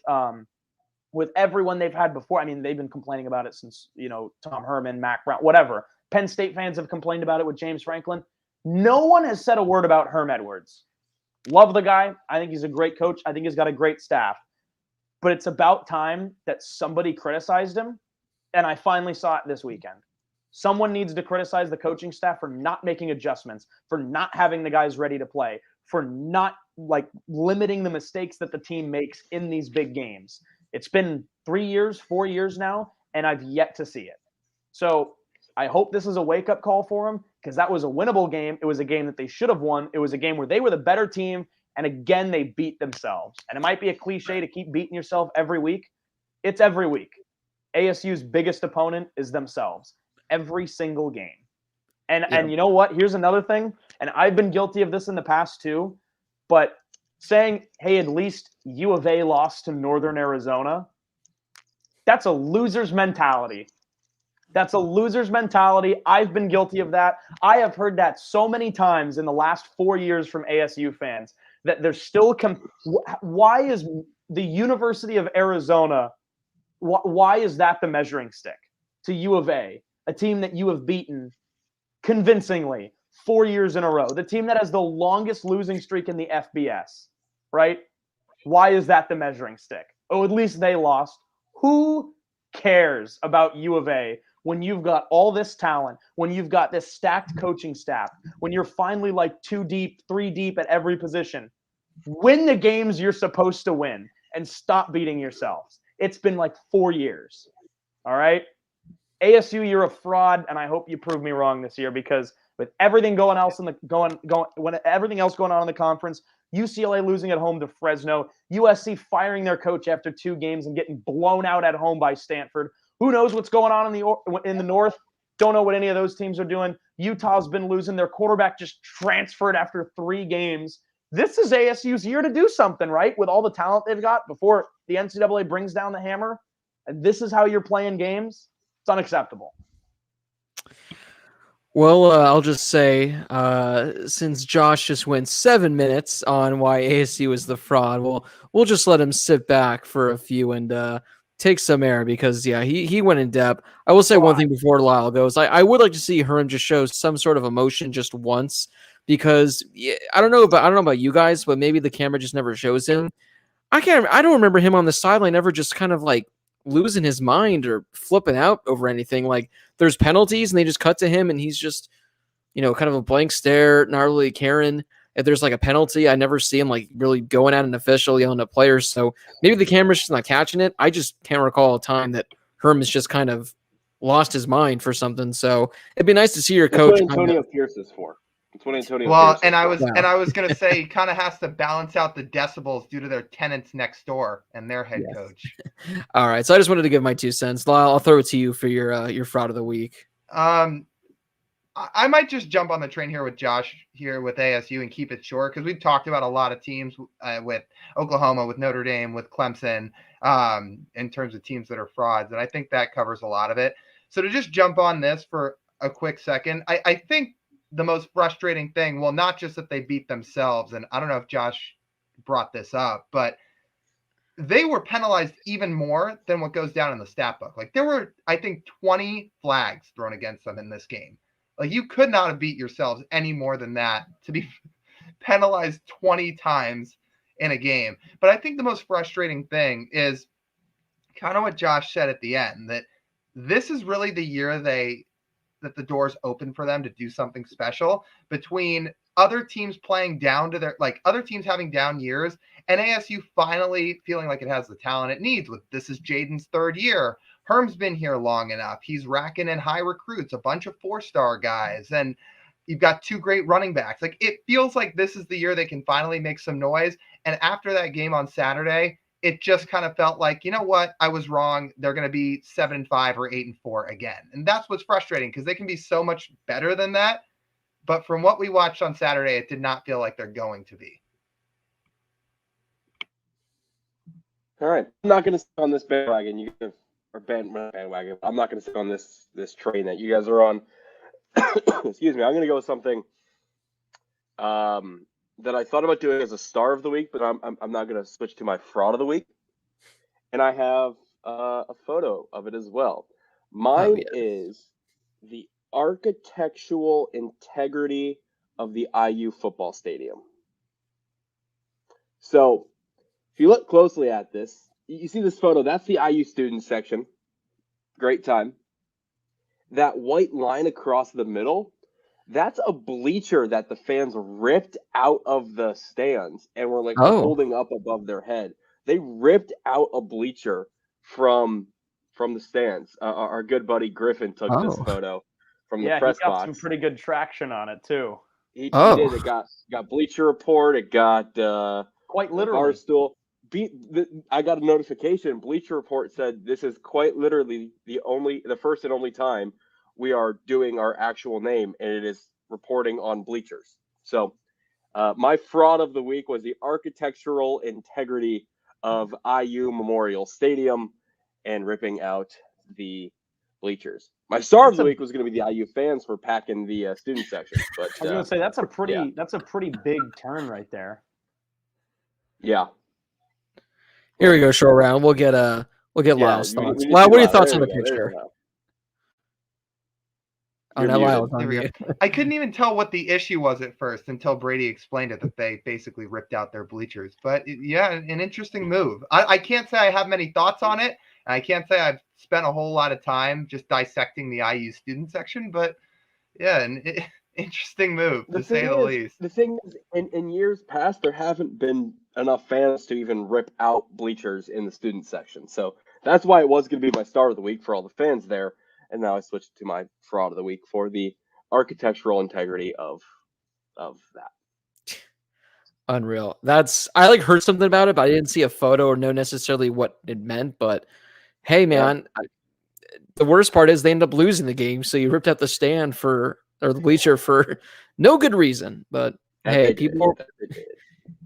Speaker 2: everyone they've had before. I mean, they've been complaining about it since, Tom Herman, Mac Brown, whatever. Penn State fans have complained about it with James Franklin. No one has said a word about Herm Edwards. Love the guy. I think he's a great coach. I think he's got a great staff. But it's about time that somebody criticized him, and I finally saw it this weekend. Someone needs to criticize the coaching staff for not making adjustments, for not having the guys ready to play, for not limiting the mistakes that the team makes in these big games. It's been 3 years, 4 years now, and I've yet to see it. So I hope this is a wake-up call for them, because that was a winnable game. It was a game that they should have won. It was a game where they were the better team, and again, they beat themselves. And it might be a cliche to keep beating yourself every week. It's every week. ASU's biggest opponent is themselves. Every single game. And you know what? Here's another thing, and I've been guilty of this in the past too, but saying, hey, at least U of A lost to Northern Arizona, that's a loser's mentality. That's a loser's mentality. I've been guilty of that. I have heard that so many times in the last 4 years from ASU fans that they're still why is the University of Arizona, why is that the measuring stick to U of A team that you have beaten convincingly 4 years in a row, the team that has the longest losing streak in the FBS, right? Why is that the measuring stick? Oh, at least they lost. Who cares about U of A when you've got all this talent, when you've got this stacked coaching staff, when you're finally like 2 deep, 3 deep at every position? Win the games you're supposed to win and stop beating yourselves. It's been like 4 years. All right? ASU, you're a fraud, and I hope you prove me wrong this year, because with everything going when everything else going on in the conference, UCLA losing at home to Fresno, USC firing their coach after 2 games and getting blown out at home by Stanford. Who knows what's going on in the North? Don't know what any of those teams are doing. Utah's been losing. Their quarterback just transferred after 3 games. This is ASU's year to do something, right? With all the talent they've got before the NCAA brings down the hammer. And this is how you're playing games. It's unacceptable.
Speaker 1: Well, I'll just say, since Josh just went 7 minutes on why ASU is the fraud, we'll just let him sit back for a few and take some air, because he went in depth. I will say one thing before Lyle goes. I would like to see Herm just show some sort of emotion just once, because I don't know about you guys, but maybe the camera just never shows him. I don't remember him on the sideline ever just kind of like losing his mind or flipping out over anything. Like, there's penalties and they just cut to him and he's just, kind of a blank stare, not really caring. If there's like a penalty, I never see him like really going at an official, yelling at players. So maybe the camera's just not catching it. I just can't recall a time that Herm has just kind of lost his mind for something. So it'd be nice to see your coach.
Speaker 4: That's what Antonio Pierce is for. That's what Antonio
Speaker 3: Well,
Speaker 4: Pierce
Speaker 3: and
Speaker 4: is for.
Speaker 3: I was gonna say, he kind of has to balance out the decibels due to their tenants next door and their head coach.
Speaker 1: All right, so I just wanted to give my 2 cents. Lyle, I'll throw it to you for your fraud of the week.
Speaker 3: I might just jump on the train here with Josh here with ASU and keep it short, because we've talked about a lot of teams with Oklahoma, with Notre Dame, with Clemson, in terms of teams that are frauds, and I think that covers a lot of it. So to just jump on this for a quick second, I think the most frustrating thing, well, not just that they beat themselves, and I don't know if Josh brought this up, but they were penalized even more than what goes down in the stat book. Like, there were, I think, 20 flags thrown against them in this game. Like, you could not have beat yourselves any more than that to be penalized 20 times in a game. But I think the most frustrating thing is kind of what Josh said at the end, that this is really the year that the doors open for them to do something special, between other teams playing down to their, like, other teams having down years and ASU finally feeling like it has the talent it needs. With this is Jaden's 3rd year. Herm's been here long enough. He's racking in high recruits, a bunch of 4-star guys, and you've got 2 great running backs. Like, it feels like this is the year they can finally make some noise. And after that game on Saturday, it just kind of felt like, you know what? I was wrong. They're going to be 7-5 or 8-4 again. And that's what's frustrating, because they can be so much better than that. But from what we watched on Saturday, it did not feel like they're going to be.
Speaker 4: All right. I'm not going to sit on this bandwagon. You guys are bandwagon. I'm not going to sit on this train that you guys are on. Excuse me. I'm going to go with something that I thought about doing as a star of the week, but I'm not going to switch to my fraud of the week. And I have a photo of it as well. Mine is the architectural integrity of the IU football stadium. So if you look closely at this, you see this photo. That's the IU student section. Great time. That white line across the middle, that's a bleacher that the fans ripped out of the stands and were like holding up above their head. They ripped out a bleacher from the stands. Our good buddy Griffin took this photo from the press box.
Speaker 2: Yeah, he got some pretty good traction on it too.
Speaker 4: He did. It got Bleacher Report. It got
Speaker 2: quite literally
Speaker 4: Barstool. I got a notification. Bleacher Report said this is quite literally the first and only time we are doing our actual name, and it is reporting on bleachers. So my fraud of the week was the architectural integrity of IU Memorial Stadium and ripping out the bleachers. My star of the week was going to be the IU fans for packing the student section. But
Speaker 2: I was going to say that's a pretty big turn right there.
Speaker 4: Yeah.
Speaker 1: Here we go, short round. We'll get Lyle's thoughts.
Speaker 4: We
Speaker 1: Lyle, what are your
Speaker 4: Lyle.
Speaker 1: thoughts
Speaker 4: There
Speaker 1: on the
Speaker 4: we go, there we
Speaker 1: picture?
Speaker 4: go.
Speaker 1: Oh,
Speaker 4: You're
Speaker 1: now
Speaker 4: muted.
Speaker 1: Lyle's on
Speaker 3: There we
Speaker 1: mute.
Speaker 3: go. I couldn't even tell what the issue was at first until Brady explained it, that they basically ripped out their bleachers. But yeah, an interesting move. I can't say I have many thoughts on it. I can't say I've spent a whole lot of time just dissecting the IU student section, but yeah, an interesting move to say the least.
Speaker 4: The thing is, in years past, there haven't been enough fans to even rip out bleachers in the student section. So that's why it was going to be my star of the week for all the fans there. And now I switched to my fraud of the week for the architectural integrity of that.
Speaker 1: Unreal. I heard something about it, but I didn't see a photo or know necessarily what it meant. But hey, man, the worst part is they end up losing the game. So you ripped out the stand or the bleacher for no good reason. But hey,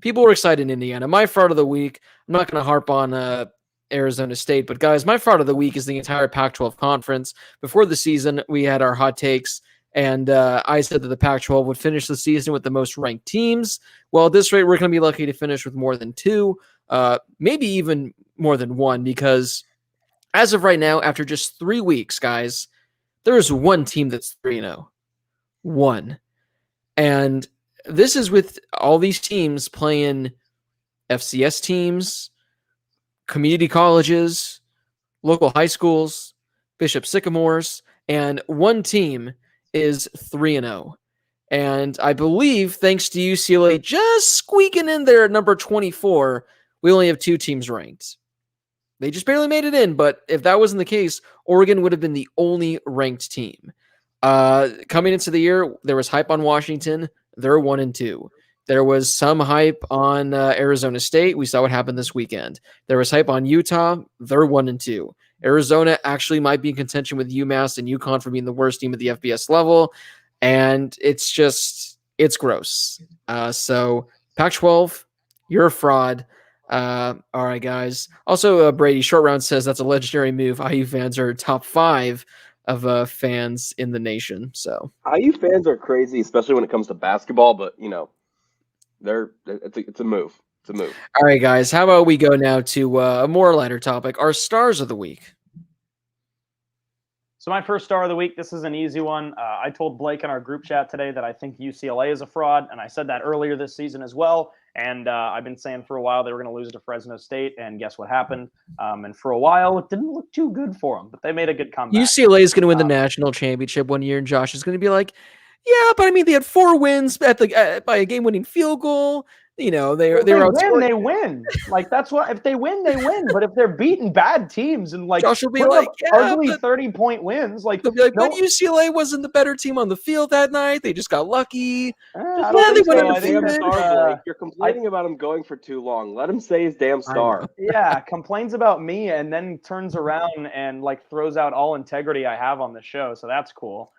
Speaker 1: people were excited in Indiana. My fraud of the week. I'm not going to harp on Arizona State, but guys, my fraud of the week is the entire Pac-12 conference. Before the season, we had our hot takes. And I said that the Pac-12 would finish the season with the most ranked teams. Well, at this rate, we're going to be lucky to finish with more than 2, maybe even more than 1, because as of right now, after just 3 weeks, guys, there is one team that's 3-0. One. And this is with all these teams playing FCS teams, community colleges, local high schools, Bishop Sycamores, and one team is 3-0. And I believe, thanks to UCLA just squeaking in there at number 24, we only have 2 teams ranked. They just barely made it in, but if that wasn't the case, Oregon would have been the only ranked team. Coming into the year, there was hype on Washington. They're 1-2. There was some hype on Arizona State. We saw what happened this weekend. There was hype on Utah. They're 1-2. Arizona actually might be in contention with UMass and UConn for being the worst team at the FBS level. And it's gross. So Pac-12, you're a fraud. All right, guys. Also, Brady, Short Round says that's a legendary move. IU fans are top 5 of fans in the nation. So
Speaker 4: IU fans are crazy, especially when it comes to basketball, but it's a move. It's a move.
Speaker 1: All right, guys. How about we go now to a more lighter topic, our stars of the week.
Speaker 2: So my first star of the week, this is an easy one. I told Blake in our group chat today that I think UCLA is a fraud, and I said that earlier this season as well. And I've been saying for a while they were going to lose to Fresno State, and guess what happened? And for a while, it didn't look too good for them, but they made a good comeback.
Speaker 1: UCLA is going to win the national championship one year, and Josh is going to be like, yeah, but I mean, they had 4 wins by a game-winning field goal. You know, they
Speaker 2: win. Like, that's what, if they win, they win. But if they're beating bad teams and like
Speaker 1: Josh will be like,
Speaker 2: ugly 30-point wins, like,
Speaker 1: they'll be like, but UCLA wasn't the better team on the field that night. They just got lucky.
Speaker 2: I don't think so. I think
Speaker 4: you're complaining about him going for too long. Let him say his damn star.
Speaker 2: Yeah, complains about me and then turns around and like throws out all integrity I have on the show. So that's cool.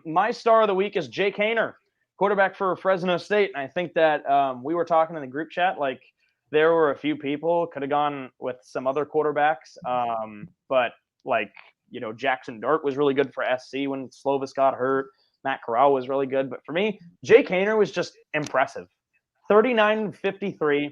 Speaker 2: My star of the week is Jake Haener, quarterback for Fresno State. And I think that we were talking in the group chat, like there were a few people could have gone with some other quarterbacks. But like, Jackson Dart was really good for SC when Slovis got hurt. Matt Corral was really good. But for me, Jake Haener was just impressive. 39-53,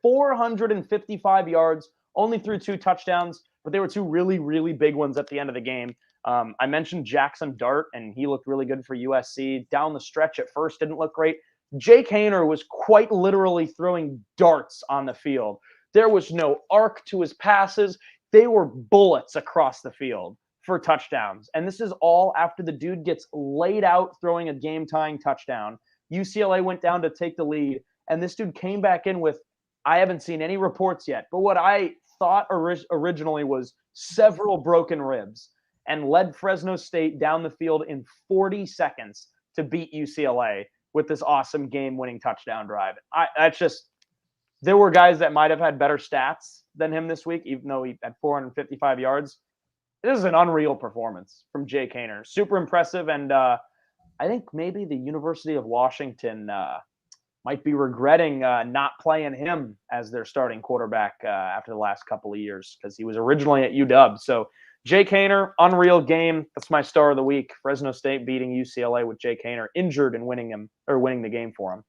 Speaker 2: 455 yards, only threw 2 touchdowns, but they were 2 really, really big ones at the end of the game. I mentioned Jackson Dart, and he looked really good for USC. Down the stretch at first didn't look great. Jake Haener was quite literally throwing darts on the field. There was no arc to his passes. They were bullets across the field for touchdowns. And this is all after the dude gets laid out throwing a game-tying touchdown. UCLA went down to take the lead, and this dude came back in with, I haven't seen any reports yet, but what I thought originally was several broken ribs, and led Fresno State down the field in 40 seconds to beat UCLA with this awesome game-winning touchdown drive. There were guys that might have had better stats than him this week, even though he had 455 yards. This is an unreal performance from Jake Haener. Super impressive, and I think maybe the University of Washington might be regretting not playing him as their starting quarterback after the last couple of years, because he was originally at UW. So Jake Haener, unreal game. That's my star of the week. Fresno State beating UCLA with Jake Haener injured and winning the game for him.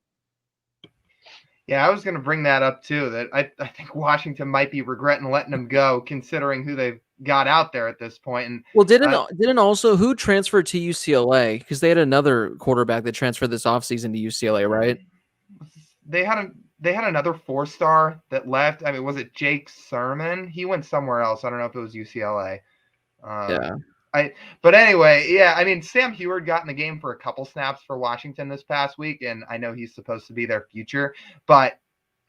Speaker 3: Yeah, I was going to bring that up too. That I think Washington might be regretting letting him go, considering who they've got out there at this point. And
Speaker 1: Well, didn't also who transferred to UCLA? Because they had another quarterback that transferred this offseason to UCLA, right?
Speaker 3: they had another 4-star that left. I mean, was it Jake Sermon? He went somewhere else. I don't know if it was UCLA.
Speaker 1: Yeah.
Speaker 3: But anyway, yeah, I mean, Sam Heward got in the game for a couple snaps for Washington this past week, and I know he's supposed to be their future. But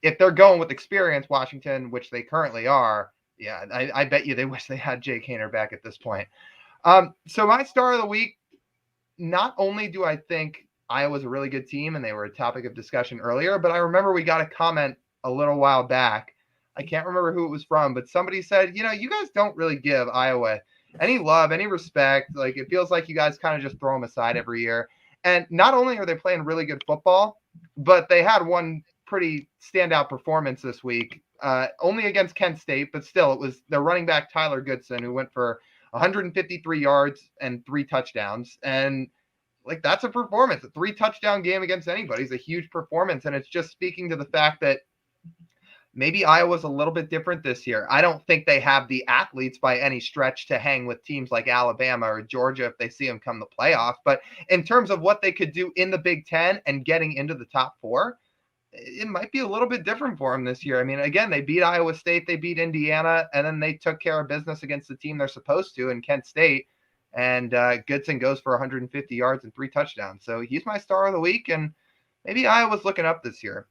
Speaker 3: if they're going with experience, Washington, which they currently are, yeah, I bet you they wish they had Jake Haener back at this point. So my star of the week, not only do I think Iowa's a really good team, and they were a topic of discussion earlier, but I remember we got a comment a little while back. I can't remember who it was from, but somebody said, you guys don't really give Iowa any love, any respect. Like, it feels like you guys kind of just throw them aside every year. And not only are they playing really good football, but they had one pretty standout performance this week, only against Kent State, but still, it was their running back, Tyler Goodson, who went for 153 yards and 3 touchdowns. And like, that's a performance. A 3-touchdown game against anybody is a huge performance. And it's just speaking to the fact that maybe Iowa's a little bit different this year. I don't think they have the athletes by any stretch to hang with teams like Alabama or Georgia if they see them come the playoff. But in terms of what they could do in the Big Ten and getting into the top 4, it might be a little bit different for them this year. I mean, again, they beat Iowa State, they beat Indiana, and then they took care of business against the team they're supposed to in Kent State. And Goodson goes for 150 yards and 3 touchdowns. So he's my star of the week, and maybe Iowa's looking up this year.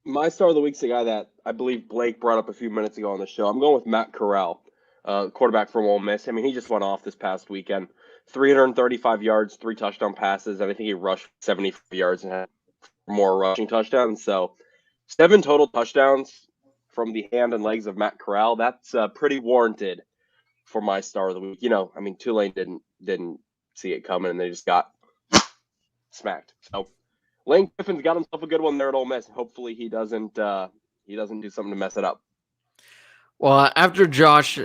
Speaker 4: My star of the week's the guy that I believe Blake brought up a few minutes ago on the show. I'm going with Matt Corral, quarterback from Ole Miss. I mean, he just went off this past weekend. 335 yards, 3 touchdown passes, and I think he rushed 75 yards and had more rushing touchdowns. So 7 total touchdowns from the hand and legs of Matt Corral. That's pretty warranted for my star of the week. I mean, Tulane didn't see it coming, and they just got smacked. So Lane Kiffin's got himself a good one there at Ole Miss. Hopefully he doesn't do something to mess it up.
Speaker 1: Well, after Josh,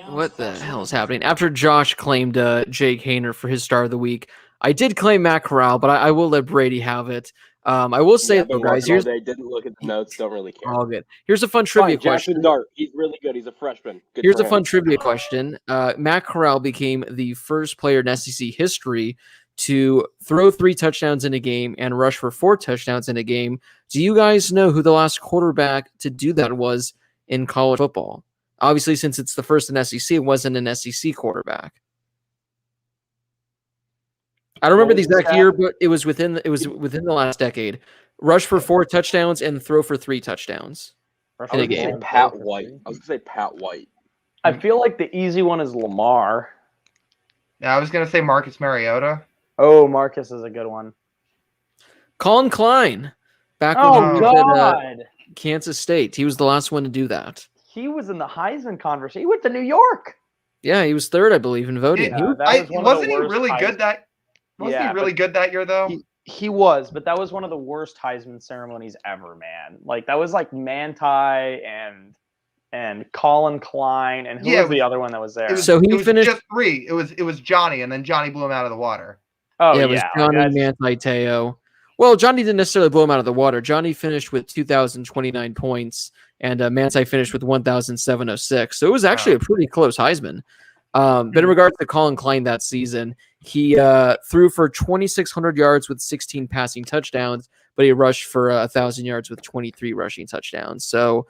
Speaker 1: what the hell is happening? After Josh claimed Jake Haener for his star of the week, I did claim Matt Corral, but I will let Brady have it. I will say, though, guys,
Speaker 4: they didn't look at the notes. Don't really care.
Speaker 1: All good. Here's a fun trivia question.
Speaker 4: Jackson Dart, he's really good. He's a freshman. Good.
Speaker 1: Here's a fun trivia question. Matt Corral became the first player in SEC history to throw 3 touchdowns in a game and rush for 4 touchdowns in a game. Do you guys know who the last quarterback to do that was in college football? Obviously, since it's the first in SEC, it wasn't an SEC quarterback. I don't remember the exact year, but it was within the last decade. Rush for 4 touchdowns and throw for 3 touchdowns in a game.
Speaker 4: Pat White. I was going to say Pat White.
Speaker 2: I feel like the easy one is Lamar.
Speaker 3: Yeah, I was going to say Marcus Mariota.
Speaker 2: Oh, Marcus is a good one.
Speaker 1: Colin Klein, back when he was at Kansas State. He was the last one to do that.
Speaker 2: He was in the Heisman conversation. He went to New York.
Speaker 1: Yeah, he was 3rd, I believe, in voting.
Speaker 3: Wasn't he really good that year, though?
Speaker 2: He was, but that was one of the worst Heisman ceremonies ever, man. Like, that was like Manti and Colin Klein, and who was the other one that was there?
Speaker 3: It was finished just 3. It was Johnny, and then Johnny blew him out of the water.
Speaker 2: Oh,
Speaker 1: yeah, it was Johnny, Manti, Te'o. Well, Johnny didn't necessarily blow him out of the water. Johnny finished with 2,029 points, and Manti finished with 1,706. So it was actually a pretty close Heisman. But in regards to Colin Klein that season, he threw for 2,600 yards with 16 passing touchdowns, but he rushed for 1,000 yards with 23 rushing touchdowns. So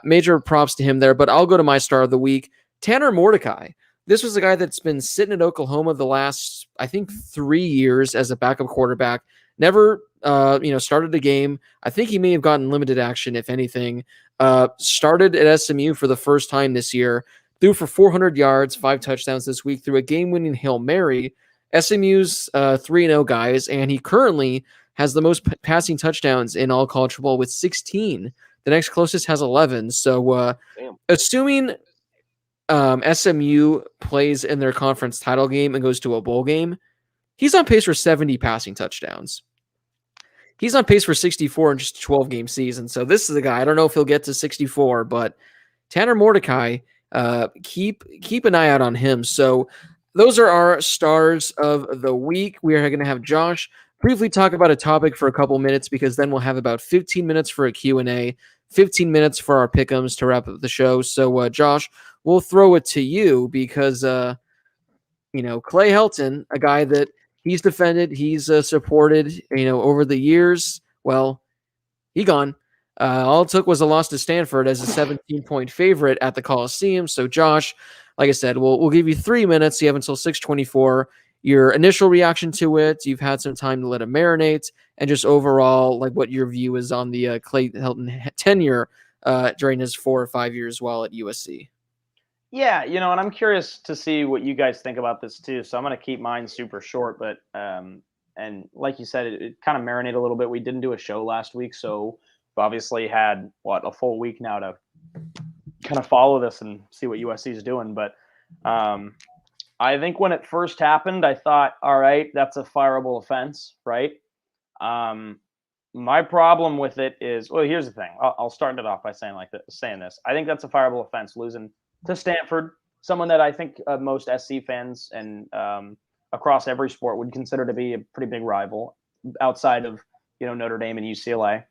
Speaker 1: major props to him there. But I'll go to my star of the week, Tanner Mordecai. This was a guy that's been sitting at Oklahoma the last, I think, 3 years as a backup quarterback. Never, started a game. I think he may have gotten limited action, if anything. Started at SMU for the first time this year. Threw for 400 yards, 5 touchdowns this week through a game-winning Hail Mary. SMU's 3-0 guys, and he currently has the most passing touchdowns in all college football with 16. The next closest has 11. So assuming SMU plays in their conference title game and goes to a bowl game, he's on pace for 70 passing touchdowns. He's on pace for 64 in just a 12-game season. So this is a guy, I don't know if he'll get to 64, but Tanner Mordecai keep an eye out on him. So those are our stars of the week. We are going to have Josh briefly talk about a topic for a couple minutes, because then we'll have about 15 minutes for a Q&A, 15 minutes for our pick'ems to wrap up the show. So Josh, we'll throw it to you because Clay Helton, a guy that he's defended, he's supported, over the years. Well, he gone. All it took was a loss to Stanford as a 17-point favorite at the Coliseum. So, Josh, like I said, we'll give you 3 minutes. You have until 6:24. Your initial reaction to it. You've had some time to let it marinate, and just overall, like what your view is on the Clay Helton tenure during his 4 or 5 years while at USC.
Speaker 2: Yeah, and I'm curious to see what you guys think about this too. So I'm going to keep mine super short, but and like you said, it kind of marinated a little bit. We didn't do a show last week, so we've obviously had a full week now to kind of follow this and see what USC is doing. But I think when it first happened, I thought, all right, that's a fireable offense, right? My problem with it is, well, here's the thing. I'll start it off by saying this. I think that's a fireable offense, losing to Stanford, someone that I think most SC fans and across every sport would consider to be a pretty big rival outside of Notre Dame and UCLA.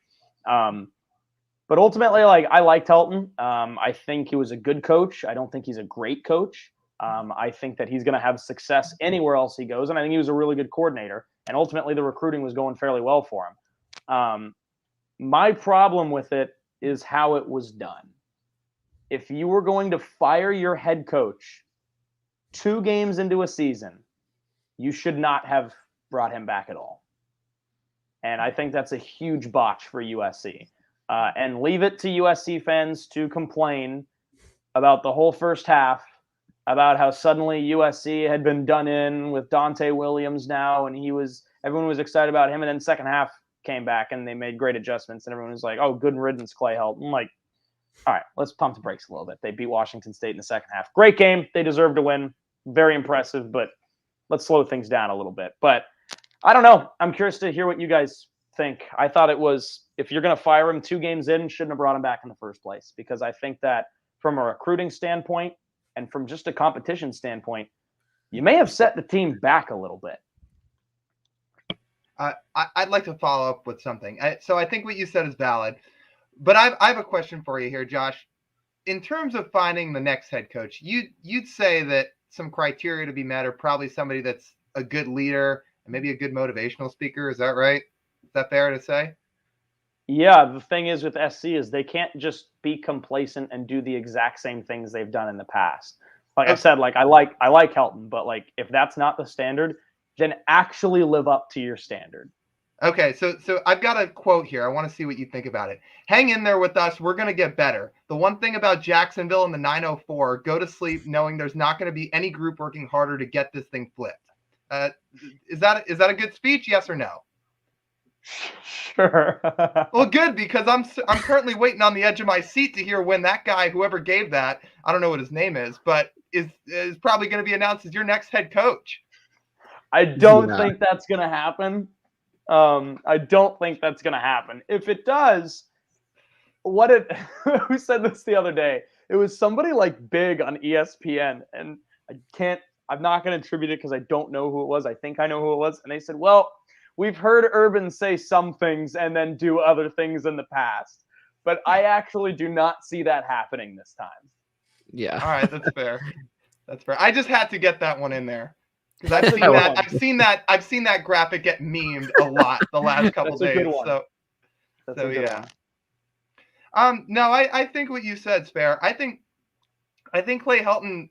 Speaker 2: But ultimately, I liked Helton. I think he was a good coach. I don't think he's a great coach. I think that he's going to have success anywhere else he goes, and I think he was a really good coordinator. And ultimately, the recruiting was going fairly well for him. My problem with it is how it was done. If you were going to fire your head coach 2 games into a season, you should not have brought him back at all. And I think that's a huge botch for USC. And leave it to USC fans to complain about the whole first half, about how suddenly USC had been done in with Dante Williams now, and everyone was excited about him. And then second half came back and they made great adjustments, and everyone was like, "Oh, good riddance, Clay Helton." I'm like, all right, let's pump the brakes a little bit. They beat Washington State in the second half. Great game. They deserve to win. Very impressive, but let's slow things down a little bit. But I don't know. I'm curious to hear what you guys think. I thought it was, if you're going to fire him 2 games in, shouldn't have brought him back in the first place, because I think that from a recruiting standpoint and from just a competition standpoint, you may have set the team back a little bit.
Speaker 3: I'd like to follow up with something. So I think what you said is valid. But I have a question for you here, Josh. In terms of finding the next head coach, you'd say that some criteria to be met are probably somebody that's a good leader and maybe a good motivational speaker. Is that right? Is that fair to say?
Speaker 2: Yeah, the thing is with SC is they can't just be complacent and do the exact same things they've done in the past. Like I said, I like Helton, but if that's not the standard, then actually live up to your standard.
Speaker 3: Okay, so I've got a quote here. I want to see what you think about it. Hang in there with us. We're going to get better. The one thing about Jacksonville in the 904, go to sleep knowing there's not going to be any group working harder to get this thing flipped. Is that a good speech? Yes or no?
Speaker 2: Sure.
Speaker 3: Well, good, because I'm currently waiting on the edge of my seat to hear when that guy, whoever gave that, I don't know what his name is, but is probably going to be announced as your next head coach.
Speaker 2: I don't think that's going to happen. I don't think that's going to happen. If it does, who said this the other day? It was somebody big on ESPN, and I'm not going to attribute it because I don't know who it was. I think I know who it was. And they said, well, we've heard Urban say some things and then do other things in the past, but I actually do not see that happening this time.
Speaker 1: Yeah.
Speaker 3: All right. That's fair. That's fair. I just had to get that one in there. Because I've seen that graphic get memed a lot the last couple days. So yeah. No, I think what you said is fair. I think Clay Helton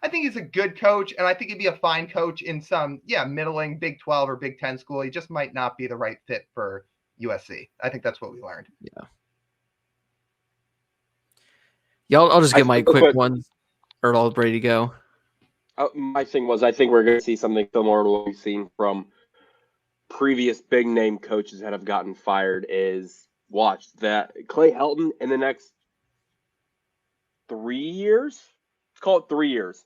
Speaker 3: I think he's a good coach, and I think he'd be a fine coach in some middling Big 12 or Big 10 school. He just might not be the right fit for USC. I think that's what we learned.
Speaker 1: Yeah, I'll just get my quick one, or I'll ready to go.
Speaker 4: My thing was, I think we're going to see something similar to what we've seen from previous big name coaches that have gotten fired. Is watch that Clay Helton in the next 3 years, let's call it 3 years,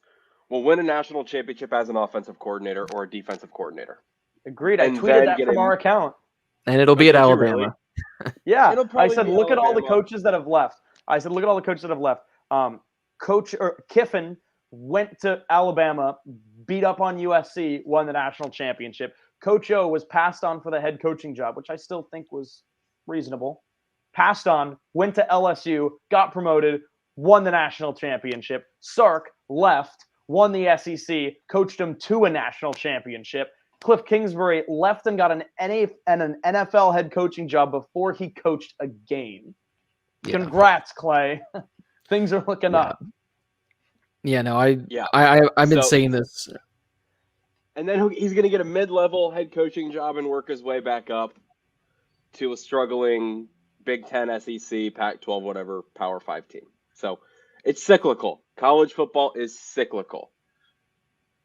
Speaker 4: will win a national championship as an offensive coordinator or a defensive coordinator.
Speaker 2: Agreed. I tweeted that from our account.
Speaker 1: And it'll be at Alabama.
Speaker 2: Yeah. I said, look at all the coaches that have left. Kiffin went to Alabama, beat up on USC, won the national championship. Coach O was passed on for the head coaching job, which I still think was reasonable. Passed on, went to LSU, got promoted, won the national championship. Sark left, won the SEC, coached him to a national championship. Cliff Kingsbury left and got an NFL head coaching job before he coached a game.
Speaker 1: Yeah.
Speaker 2: Congrats, Clay. Things are looking up.
Speaker 1: Yeah, no, I've been saying this.
Speaker 4: And then he's going to get a mid-level head coaching job and work his way back up to a struggling Big Ten, SEC, Pac-12, whatever, Power 5 team. So it's cyclical. College football is cyclical.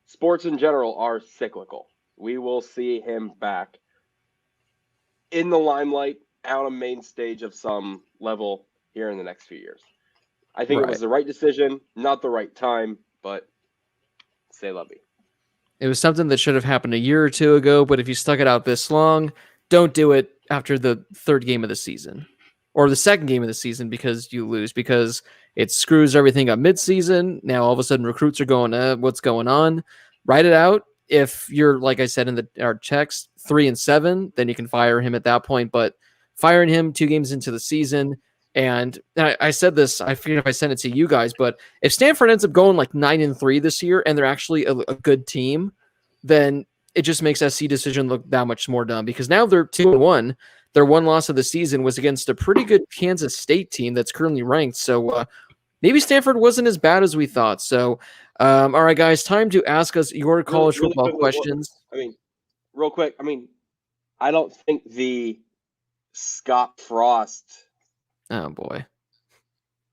Speaker 4: Sports in general are cyclical. We will see him back in the limelight, on a main stage of some level here in the next few years. I think it was the right decision, not the right time, but say lovey.
Speaker 1: It was something that should have happened a year or two ago, but if you stuck it out this long, don't do it after the third game of the season or the second game of the season because you lose, because it screws everything up mid-season. Now all of a sudden recruits are going, what's going on? Write it out. If you're, like I said in our text, 3-7, then you can fire him at that point. But firing him 2 games into the season, and I said this, I forget if I sent it to you guys, but if Stanford ends up going like 9-3 this year and they're actually a good team, then it just makes SC decision look that much more dumb, because now they're 2-1. Their one loss of the season was against a pretty good Kansas State team that's currently ranked. So maybe Stanford wasn't as bad as we thought. So, all right, guys, time to ask us your college football questions.
Speaker 4: Real quick. I don't think the Scott Frost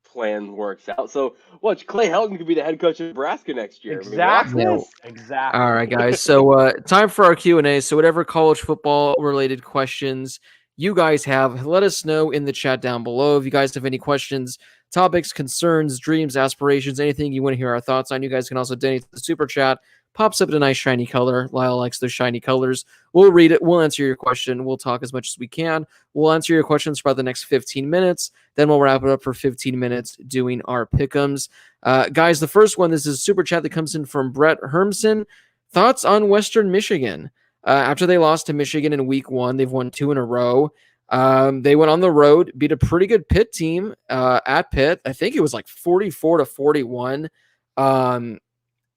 Speaker 4: plan works out. So, watch, Clay Helton could be the head coach of Nebraska next year.
Speaker 2: Exactly.
Speaker 1: Exactly. All right, guys. So, time for our Q&A. So, whatever college football related questions you guys have, let us know in the chat down below. If you guys have any questions, topics, concerns, dreams, aspirations, anything you want to hear our thoughts on, you guys can also donate to the super chat. Pops up in a nice shiny color. Lyle likes those shiny colors. We'll read it. We'll answer your question. We'll talk as much as we can. We'll answer your questions for about the next 15 minutes. Then we'll wrap it up for 15 minutes doing our pick'ems. Guys, the first one, this is a super chat that comes in from Brett Hermson. Thoughts on Western Michigan? After they lost to Michigan in week 1, they've won 2 in a row. They went on the road, beat a pretty good Pitt team at Pitt. I think it was like 44-41.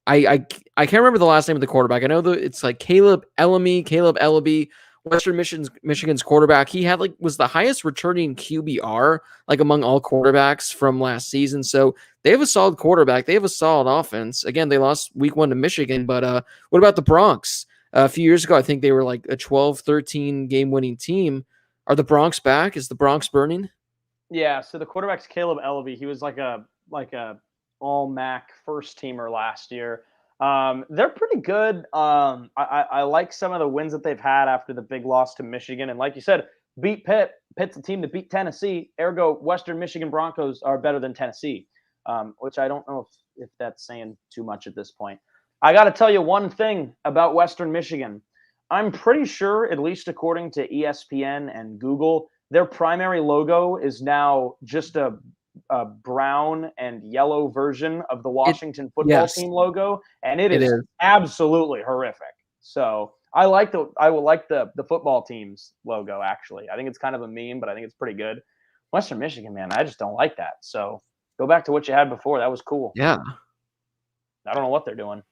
Speaker 1: I can't remember the last name of the quarterback. I know it's like Caleb Ellaby, Western Michigan's quarterback. He had was the highest returning QBR among all quarterbacks from last season. So they have a solid quarterback. They have a solid offense. Again, they lost week 1 to Michigan, but what about the Bronx? A few years ago, I think they were like a 12-13 game-winning team. Are the Bronx back? Is the Bronx burning? Yeah,
Speaker 2: so the quarterback's Caleb Ellaby. He was like a all-MAC first-teamer last year. They're pretty good. I like some of the wins that they've had after the big loss to Michigan. And like you said, beat Pitt. Pitt's a team that beat Tennessee. Ergo, Western Michigan Broncos are better than Tennessee, which I don't know if that's saying too much at this point. I got to tell you one thing about Western Michigan. I'm pretty sure, at least according to ESPN and Google, their primary logo is now just a brown and yellow version of the Washington football team logo, and it is absolutely horrific. So I will like the football team's logo, actually. I think it's kind of a meme, but I think it's pretty good. Western Michigan, man, I just don't like that. So go back to what you had before. That was cool.
Speaker 1: Yeah.
Speaker 2: I don't know what they're doing.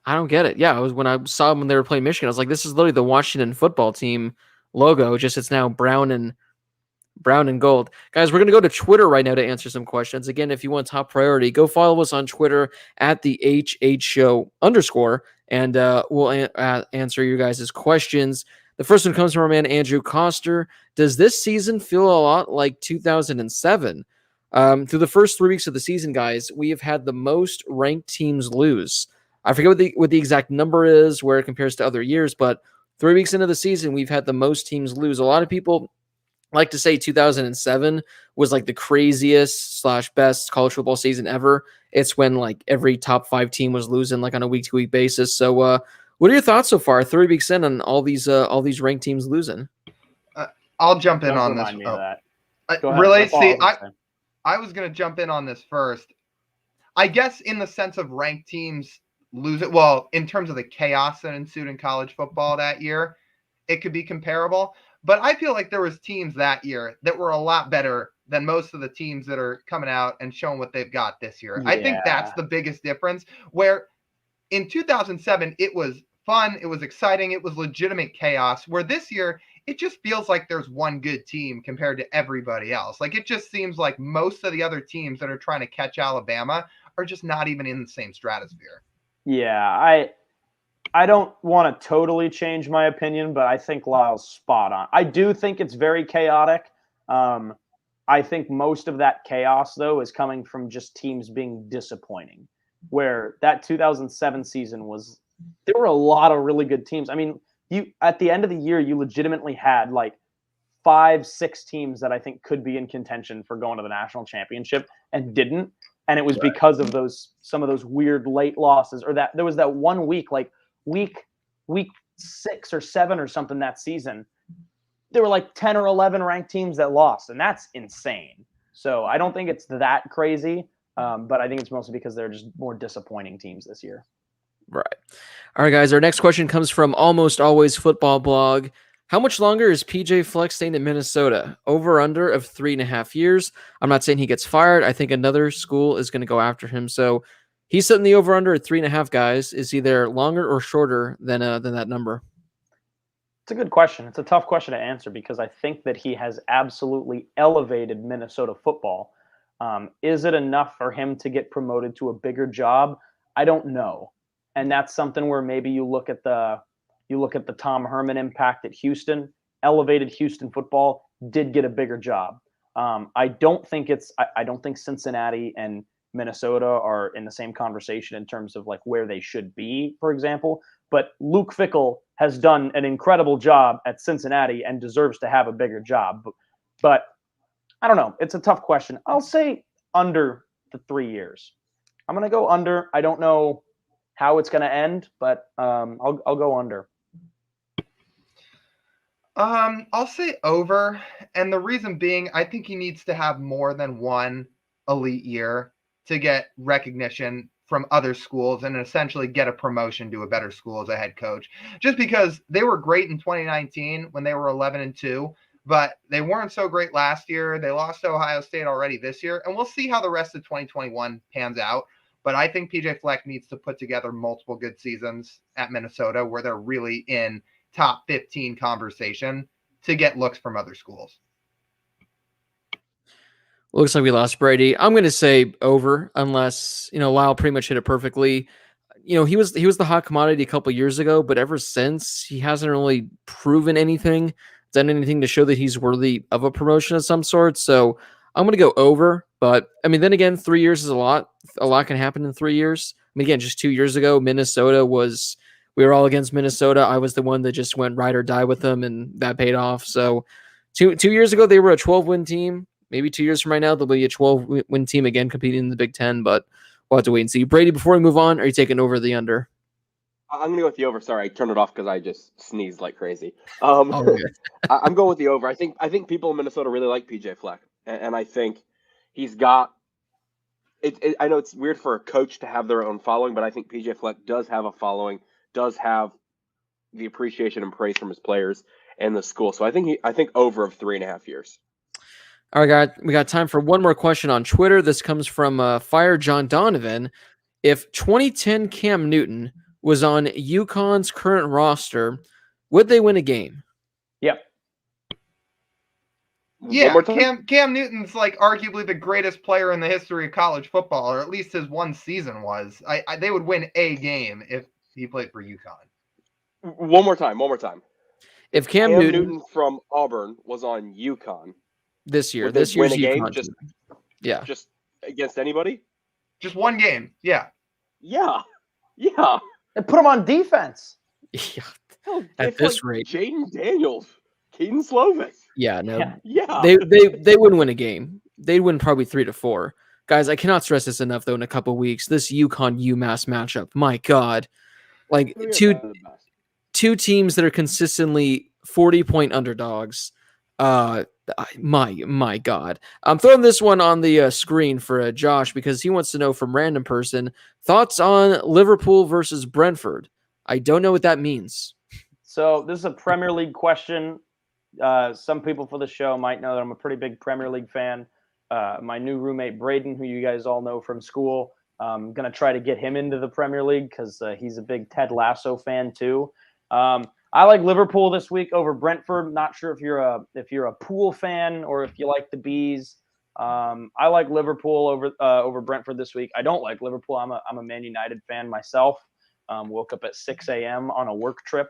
Speaker 1: I don't get it. Yeah, when I saw them when they were playing Michigan, I was like, this is literally the Washington football team logo, just it's now brown and gold. Guys, we're going to go to Twitter right now to answer some questions. Again, if you want top priority, go follow us on Twitter at the HHShow_, and we'll answer your guys' questions. The first one comes from our man, Andrew Coster. Does this season feel a lot like 2007? Through the first 3 weeks of the season, guys, we have had the most ranked teams lose. I forget what the exact number is, where it compares to other years, but 3 weeks into the season, we've had the most teams lose. A lot of people like to say 2007 was like the craziest / best college football season ever. It's when every top 5 team was losing on a week-to-week basis. So what are your thoughts so far 3 weeks in on all these ranked teams losing?
Speaker 3: I'll jump in on this.
Speaker 2: Go ahead.
Speaker 3: Really? See, I was going to jump in on this first. I guess in the sense of ranked teams lose it. Well, in terms of the chaos that ensued in college football that year, it could be comparable. But I feel like there was teams that year that were a lot better than most of the teams that are coming out and showing what they've got this year. I think that's the biggest difference, where in 2007, it was fun, it was exciting, it was legitimate chaos, where this year, it just feels like there's one good team compared to everybody else. Like, it just seems like most of the other teams that are trying to catch Alabama are just not even in the same stratosphere.
Speaker 2: Yeah, I don't want to totally change my opinion, but I think Lyle's spot on. I do think it's very chaotic. I think most of that chaos, though, is coming from just teams being disappointing, where that 2007 season there were a lot of really good teams. I mean, at the end of the year, you legitimately had like 5-6 teams that I think could be in contention for going to the national championship and didn't. And it was because of some of those weird late losses, or that there was that one week, like week 6 or 7 or something that season. There were like 10 or 11 ranked teams that lost, and that's insane. So I don't think it's that crazy, but I think it's mostly because they're just more disappointing teams this year.
Speaker 1: Right. All right, guys. Our next question comes from Almost Always Football Blog. How much longer is PJ Fleck staying in Minnesota? Over under of 3.5 years. I'm not saying he gets fired. I think another school is going to go after him. So he's setting the over under at 3.5, guys. Is he there longer or shorter than that number?
Speaker 2: It's a good question. It's a tough question to answer because I think that he has absolutely elevated Minnesota football. Is it enough for him to get promoted to a bigger job? I don't know. And that's something where maybe you look at the Tom Herman impact at Houston, elevated Houston football, did get a bigger job. I don't think Cincinnati and Minnesota are in the same conversation in terms of like where they should be, for example. But Luke Fickell has done an incredible job at Cincinnati and deserves to have a bigger job. But I don't know. It's a tough question. I'll say under the 3 years. I'm going to go under. I don't know how it's going to end, but I'll go under.
Speaker 3: I'll say over. And the reason being, I think he needs to have more than one elite year to get recognition from other schools and essentially get a promotion to a better school as a head coach. Just because they were great in 2019 when they were 11-2, but they weren't so great last year. They lost to Ohio State already this year, and we'll see how the rest of 2021 pans out. But I think PJ Fleck needs to put together multiple good seasons at Minnesota where they're really in top 15 conversation to get looks from other schools.
Speaker 1: Looks like we lost Brady. I'm going to say over, unless, Lyle pretty much hit it perfectly. He was the hot commodity a couple years ago, but ever since, he hasn't really proven anything, done anything to show that he's worthy of a promotion of some sort. So I'm going to go over. But, then again, 3 years is a lot. A lot can happen in 3 years. Again, just 2 years ago, we were all against Minnesota. I was the one that just went ride or die with them, and that paid off. So 2 years ago, they were a 12-win team. Maybe 2 years from right now, they'll be a 12-win team again competing in the Big Ten, but we'll have to wait and see. Brady, before we move on, are you taking over the under?
Speaker 4: I'm going to go with the over. Sorry, I turned it off because I just sneezed like crazy.
Speaker 1: Okay.
Speaker 4: I'm going with the over. I think people in Minnesota really like PJ Fleck, and I think he's got it. I know it's weird for a coach to have their own following, but I think PJ Fleck does have a following, does have the appreciation and praise from his players and the school. So I think over of 3.5 years.
Speaker 1: All right, guys, we got time for one more question on Twitter. This comes from Fire John Donovan. If 2010 Cam Newton was on UConn's current roster, would they win a game?
Speaker 2: Yep.
Speaker 3: Yeah, Cam Newton's like arguably the greatest player in the history of college football, or at least his one season was. They would win a game if he played for UConn.
Speaker 4: One more time.
Speaker 1: If Cam
Speaker 4: Newton from Auburn was on UConn
Speaker 1: this year's
Speaker 4: win a game,
Speaker 1: UConn,
Speaker 4: just against anybody,
Speaker 3: just one game, yeah.
Speaker 2: And put him on defense.
Speaker 1: Yeah,
Speaker 4: hell,
Speaker 1: at this rate,
Speaker 4: Jaden Daniels, Keaton Slovis.
Speaker 1: Yeah, no,
Speaker 4: yeah.
Speaker 1: They wouldn't win a game. They'd win probably 3-4. Guys, I cannot stress this enough. Though in a couple weeks, this UConn UMass matchup, my God, like two teams that are consistently 40-point underdogs. My God. I'm throwing this one on the screen for Josh because he wants to know from random person thoughts on Liverpool versus Brentford. I don't know what that means.
Speaker 2: So this is a Premier League question. Some people for the show might know that I'm a pretty big Premier League fan. My new roommate, Braden, who you guys all know from school, I'm going to try to get him into the Premier League because he's a big Ted Lasso fan too. I like Liverpool this week over Brentford. Not sure if you're a Pool fan or if you like the Bees. I like Liverpool over Brentford this week. I don't like Liverpool. I'm a Man United fan myself. Woke up at 6 a.m. on a work trip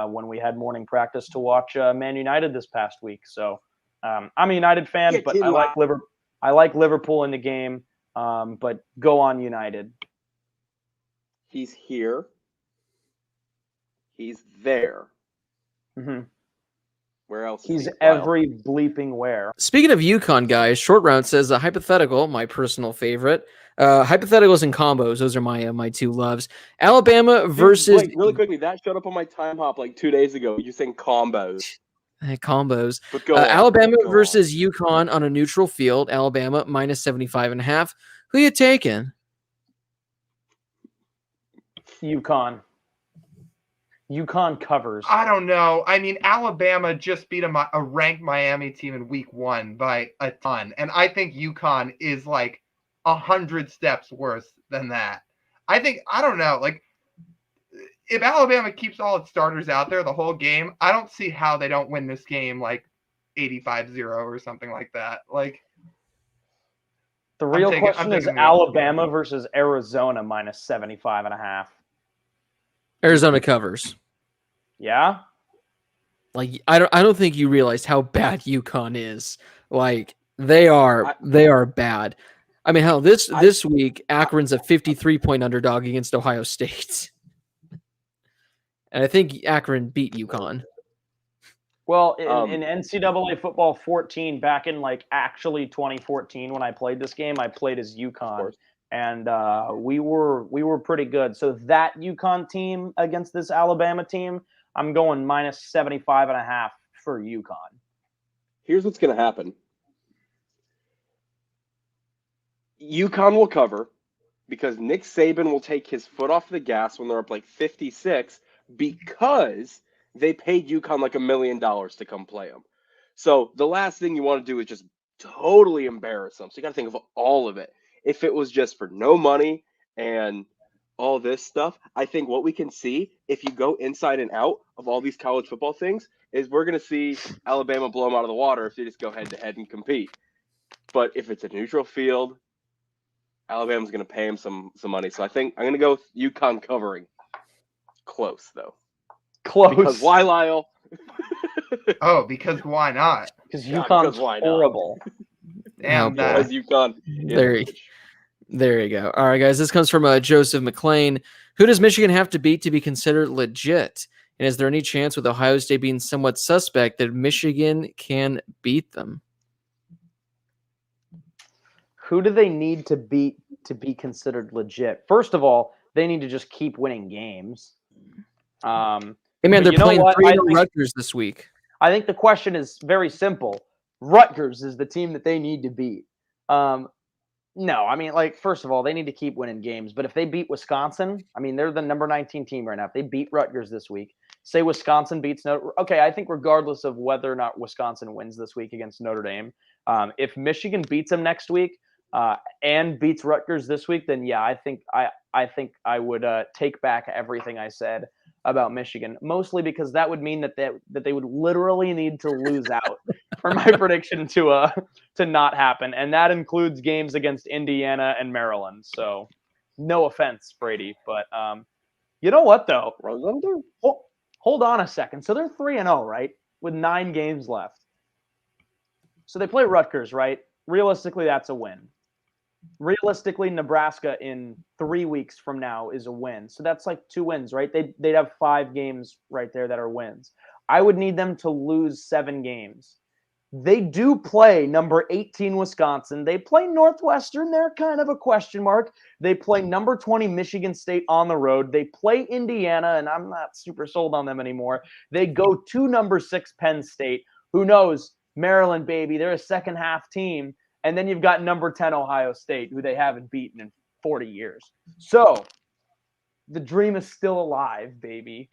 Speaker 2: when we had morning practice to watch Man United this past week. So I'm a United fan, but I like Liverpool in the game. But go on United.
Speaker 4: He's here. He's there.
Speaker 2: Mm-hmm.
Speaker 4: Where else?
Speaker 2: He's every bleeping where.
Speaker 1: Speaking of UConn, guys, Short Round says a hypothetical, my personal favorite. Hypotheticals and combos, those are my two loves. Alabama versus...
Speaker 4: Wait, really quickly, that showed up on my time hop like 2 days ago. You saying combos.
Speaker 1: Combos.
Speaker 4: But go on,
Speaker 1: Alabama
Speaker 4: go
Speaker 1: versus UConn on a neutral field. Alabama minus 75.5. Who you taking?
Speaker 2: UConn. UConn covers.
Speaker 3: I don't know. I mean, Alabama just beat a ranked Miami team in week 1 by a ton. And I think UConn is like 100 steps worse than that. I don't know. Like, if Alabama keeps all its starters out there the whole game, I don't see how they don't win this game like 85-0 or something like that. Like,
Speaker 2: the real question is Alabama versus Arizona minus 75.5.
Speaker 1: Arizona covers.
Speaker 2: Yeah?
Speaker 1: Like, I don't think you realize how bad UConn is. Like, they are bad. I mean, hell, this week Akron's a 53-point underdog against Ohio State. And I think Akron beat UConn.
Speaker 2: Well, in NCAA football 14, back in like actually 2014 when I played this game, I played as UConn. And we were pretty good. So that UConn team against this Alabama team, I'm going minus 75.5 for UConn.
Speaker 4: Here's what's going to happen. UConn will cover because Nick Saban will take his foot off the gas when they're up like 56 because they paid UConn like $1 million to come play them. So the last thing you want to do is just totally embarrass them. So you got to think of all of it. If it was just for no money and all this stuff, I think what we can see, if you go inside and out of all these college football things, is we're going to see Alabama blow them out of the water if they just go head-to-head and compete. But if it's a neutral field, Alabama's going to pay him some money. So I think I'm going to go with UConn covering. Close, though.
Speaker 2: Close.
Speaker 4: Because why, Lyle?
Speaker 3: Oh, because why not?
Speaker 2: Because UConn's horrible.
Speaker 3: Damn,
Speaker 4: because UConn.
Speaker 1: There you go. All right, guys. This comes from Joseph McLean. Who does Michigan have to beat to be considered legit? And is there any chance with Ohio State being somewhat suspect that Michigan can beat them?
Speaker 2: Who do they need to beat to be considered legit? First of all, they need to just keep winning games.
Speaker 1: Hey, man, they're playing 3-0 Rutgers this week.
Speaker 2: I think the question is very simple. Rutgers is the team that they need to beat. No, I mean, like, first of all, they need to keep winning games. But if they beat Wisconsin, I mean, they're the number 19 team right now. If they beat Rutgers this week, say Wisconsin beats Notre. Okay, I think regardless of whether or not Wisconsin wins this week against Notre Dame, if Michigan beats them next week and beats Rutgers this week, then yeah, I think I would take back everything I said about Michigan, mostly because that would mean that they would literally need to lose out for my prediction to not happen, and that includes games against Indiana and Maryland. So, no offense, Brady, but you know what though? Hold on a second. So they're 3-0, right, with 9 games left. So they play Rutgers, right? Realistically, that's a win. Realistically, Nebraska in 3 weeks from now is a win. So that's like 2 wins, right? They'd have 5 games right there that are wins. I would need them to lose 7 games. They do play number 18 Wisconsin. They play Northwestern. They're kind of a question mark. They play number 20 Michigan State on the road. They play Indiana, and I'm not super sold on them anymore. They go to number 6 Penn State. Who knows? Maryland, baby, they're a second half team. And then you've got number 10 Ohio State, who they haven't beaten in 40 years. So the dream is still alive, baby.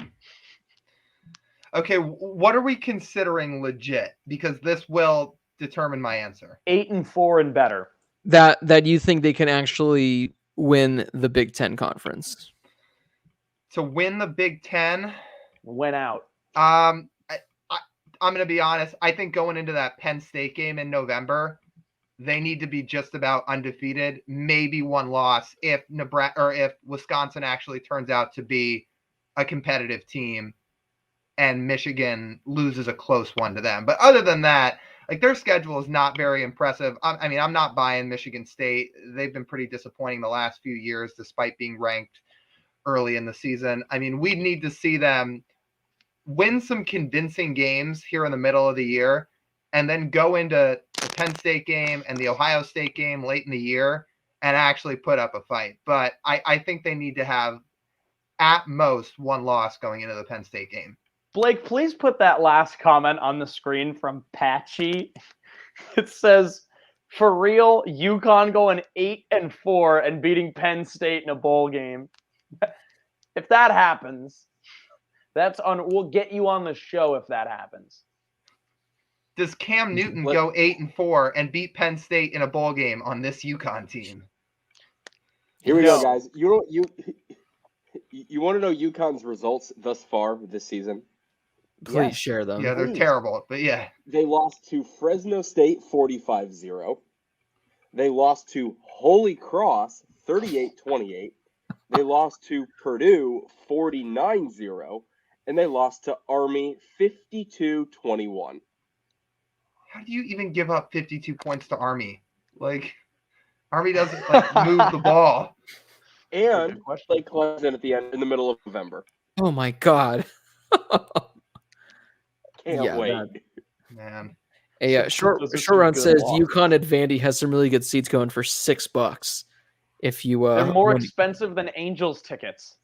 Speaker 3: Okay, what are we considering legit? Because this will determine my answer.
Speaker 2: 8-4 and better.
Speaker 1: That you think they can actually win the Big Ten conference?
Speaker 3: To win the Big Ten,
Speaker 2: Went out.
Speaker 3: I'm going to be honest. I think going into that Penn State game in November, they need to be just about undefeated, maybe one loss if Nebraska or if Wisconsin actually turns out to be a competitive team and Michigan loses a close one to them. But other than that, like, their schedule is not very impressive. I mean, I'm not buying Michigan State. They've been pretty disappointing the last few years, despite being ranked early in the season. I mean, we need to see them win some convincing games here in the middle of the year and then go into the Penn State game and the Ohio State game late in the year and actually put up a fight. But I think they need to have at most one loss going into the Penn State game.
Speaker 2: Blake, please put that last comment on the screen from Patchy. It says, for real, UConn going 8-4 and beating Penn State in a bowl game. If that happens, we'll get you on the show if that happens.
Speaker 3: Does Cam Newton go 8-4 and beat Penn State in a bowl game on this UConn team?
Speaker 4: Here we go, guys. You want to know UConn's results thus far this season?
Speaker 1: Please share them.
Speaker 3: Yeah, they're terrible, but yeah.
Speaker 4: They lost to Fresno State 45-0. They lost to Holy Cross 38-28. They lost to Purdue 49-0. And they lost to Army 52-21.
Speaker 3: How do you even give up 52 points to Army? Like, Army doesn't move the ball.
Speaker 4: And play Clemson at the end in the middle of November.
Speaker 1: Oh my God.
Speaker 4: Can't wait.
Speaker 3: Man.
Speaker 1: A short run says UConn at Vandy has some really good seats going for $6. If you
Speaker 2: they're more expensive than Angels tickets.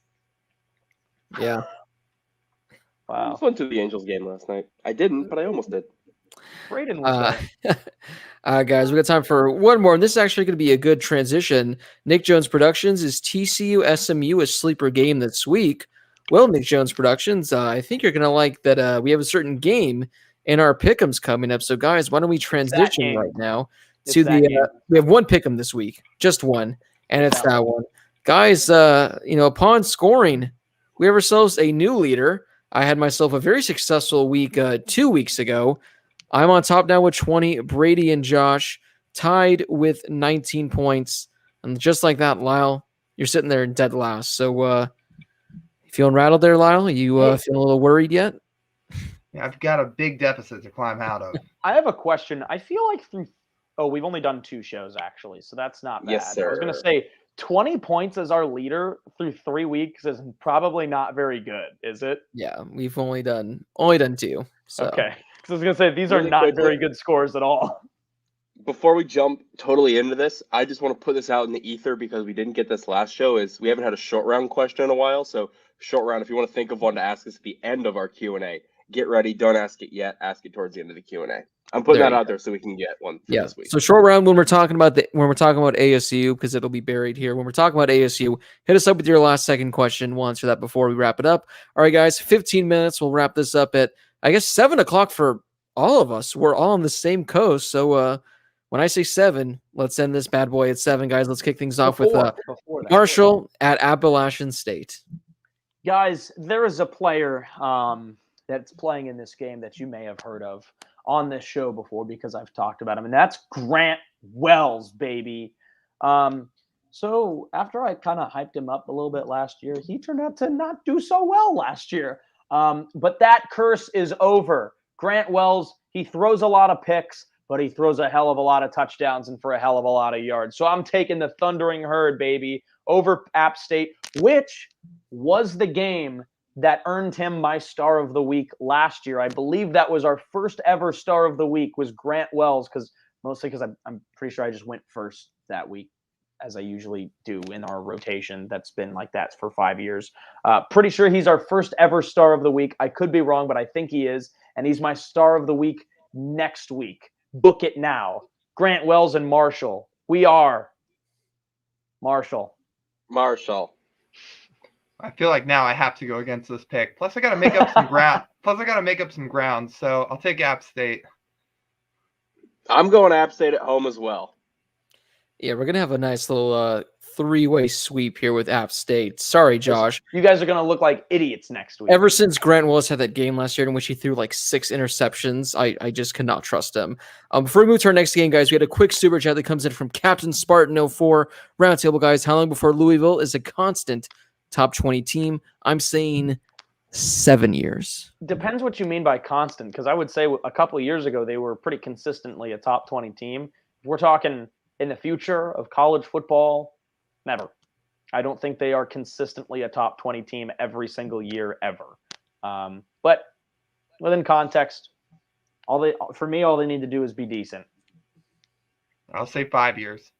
Speaker 1: Yeah.
Speaker 2: Wow.
Speaker 4: I went to the Angels game last night. I didn't, but I almost did.
Speaker 2: Braden was there.
Speaker 1: Guys, we got time for one more, and this is actually going to be a good transition. Nick Jones Productions is TCU SMU a sleeper game this week. Well, Nick Jones Productions, I think you're going to like that we have a certain game in our pick'ems coming up. So, guys, why don't we transition right now to we have one pick'em this week, just one, and it's that one. Guys, upon scoring, we have ourselves a new leader. I had myself a very successful week 2 weeks ago. I'm on top now with 20. Brady and Josh tied with 19 points. And just like that, Lyle, you're sitting there in dead last. So feeling rattled there, Lyle? You feeling a little worried yet?
Speaker 3: Yeah, I've got a big deficit to climb out of.
Speaker 2: I have a question. I feel like we've only done 2 shows, actually, so that's not bad.
Speaker 4: Yes, sir.
Speaker 2: I was going to say 20 points as our leader through 3 weeks is probably not very good, is it?
Speaker 1: Yeah, we've only done 2. So.
Speaker 2: Okay. I was going to say, these are not very good scores at all.
Speaker 4: Before we jump totally into this, I just want to put this out in the ether because we didn't get this last show. We haven't had a short round question in a while. So short round, if you want to think of one to ask us at the end of our Q&A, get ready. Don't ask it yet. Ask it towards the end of the Q&A. I'm putting that out there so we can get one for this week.
Speaker 1: So short round when we're talking about ASU, because it'll be buried here. When we're talking about ASU, hit us up with your last second question. We'll answer that before we wrap it up. All right, guys, 15 minutes. We'll wrap this up at, I guess, 7 o'clock for all of us. We're all on the same coast. So when I say 7, let's end this bad boy at 7, guys. Let's kick things off with Marshall at Appalachian State.
Speaker 2: Guys, there is a player that's playing in this game that you may have heard of on this show before because I've talked about him, and that's Grant Wells, baby. So after I kind of hyped him up a little bit last year, he turned out to not do so well last year. But that curse is over. Grant Wells, he throws a lot of picks, but he throws a hell of a lot of touchdowns and for a hell of a lot of yards. So I'm taking the Thundering Herd, baby, over App State, which was the game that earned him my star of the week last year. I believe that was our first ever star of the week was Grant Wells, mostly because I'm pretty sure I just went first that week, as I usually do in our rotation. That's been like that for 5 years. Pretty sure he's our first ever star of the week. I could be wrong, but I think he is. And he's my star of the week next week. Book it now. Grant Wells and Marshall. We are Marshall.
Speaker 4: Marshall.
Speaker 3: I feel like now I have to go against this pick. Plus, I got to make up some ground. So I'll take App State.
Speaker 4: I'm going App State at home as well.
Speaker 1: Yeah, we're gonna have a nice little three-way sweep here with App State. Sorry, Josh.
Speaker 2: You guys are going to look like idiots next week.
Speaker 1: Ever since Grant Willis had that game last year in which he threw like 6 interceptions, I just could not trust him. Before we move to our next game, guys, we had a quick super chat that comes in from Captain Spartan 04. Roundtable, guys, how long before Louisville is a constant top 20 team? I'm saying 7 years.
Speaker 2: Depends what you mean by constant, because I would say a couple of years ago they were pretty consistently a top 20 team. If we're talking in the future of college football, never. I don't think they are consistently a top 20 team every single year ever. But within context, all they need to do is be decent.
Speaker 3: I'll say 5 years.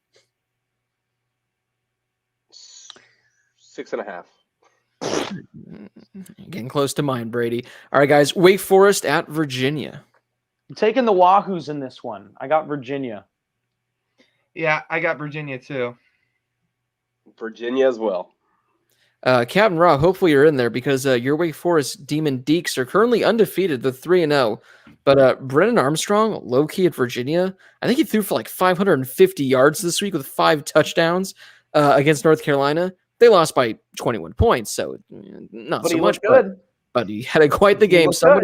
Speaker 4: 6.5.
Speaker 1: Getting close to mine, Brady. All right, guys. Wake Forest at Virginia.
Speaker 2: I'm taking the Wahoos in this one. I got Virginia.
Speaker 3: Yeah, I got Virginia too.
Speaker 4: Virginia as well.
Speaker 1: Captain Raw, hopefully you're in there because your Wake Forest Demon Deeks are currently undefeated. They're 3-0. But Brennan Armstrong, low-key at Virginia, I think he threw for like 550 yards this week with 5 touchdowns against North Carolina. They lost by 21 points, so not so much. But he had quite the game. So I'm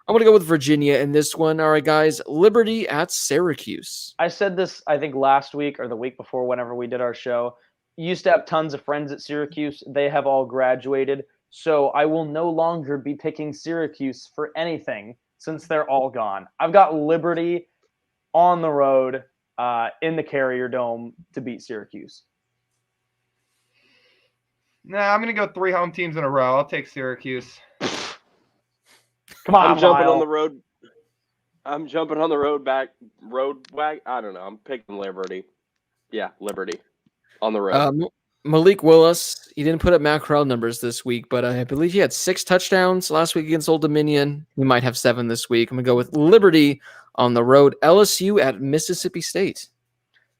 Speaker 1: gonna go with Virginia in this one. All right, guys. Liberty at Syracuse.
Speaker 2: I said this, I think, last week or the week before, whenever we did our show. Used to have tons of friends at Syracuse. They have all graduated. So I will no longer be picking Syracuse for anything since they're all gone. I've got Liberty on the road in the Carrier Dome to beat Syracuse.
Speaker 3: Nah, I'm going to go 3 home teams in a row. I'll take Syracuse.
Speaker 2: Come on,
Speaker 4: I'm jumping on the road. I'm jumping on the road back. I don't know. I'm picking Liberty. Yeah, Liberty. On the road.
Speaker 1: Malik Willis, he didn't put up Matt Corral numbers this week, but I believe he had 6 touchdowns last week against Old Dominion. He might have 7 this week. I'm going to go with Liberty on the road. LSU at Mississippi State.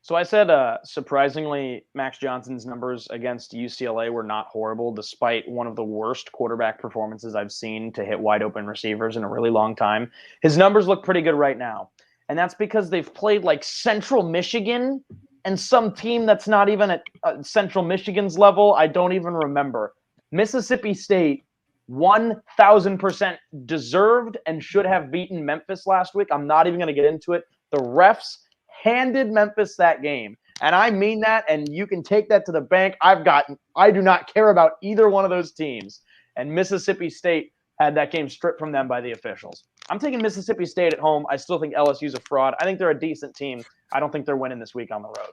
Speaker 2: So I said, surprisingly, Max Johnson's numbers against UCLA were not horrible, despite one of the worst quarterback performances I've seen to hit wide open receivers in a really long time. His numbers look pretty good right now. And that's because they've played like Central Michigan and some team that's not even at Central Michigan's level. I don't even remember. Mississippi State 1,000% deserved and should have beaten Memphis last week. I'm not even going to get into it. The refs handed Memphis that game. And I mean that, and you can take that to the bank. I do not care about either one of those teams. And Mississippi State had that game stripped from them by the officials. I'm taking Mississippi State at home. I still think LSU's a fraud. I think they're a decent team. I don't think they're winning this week on the road.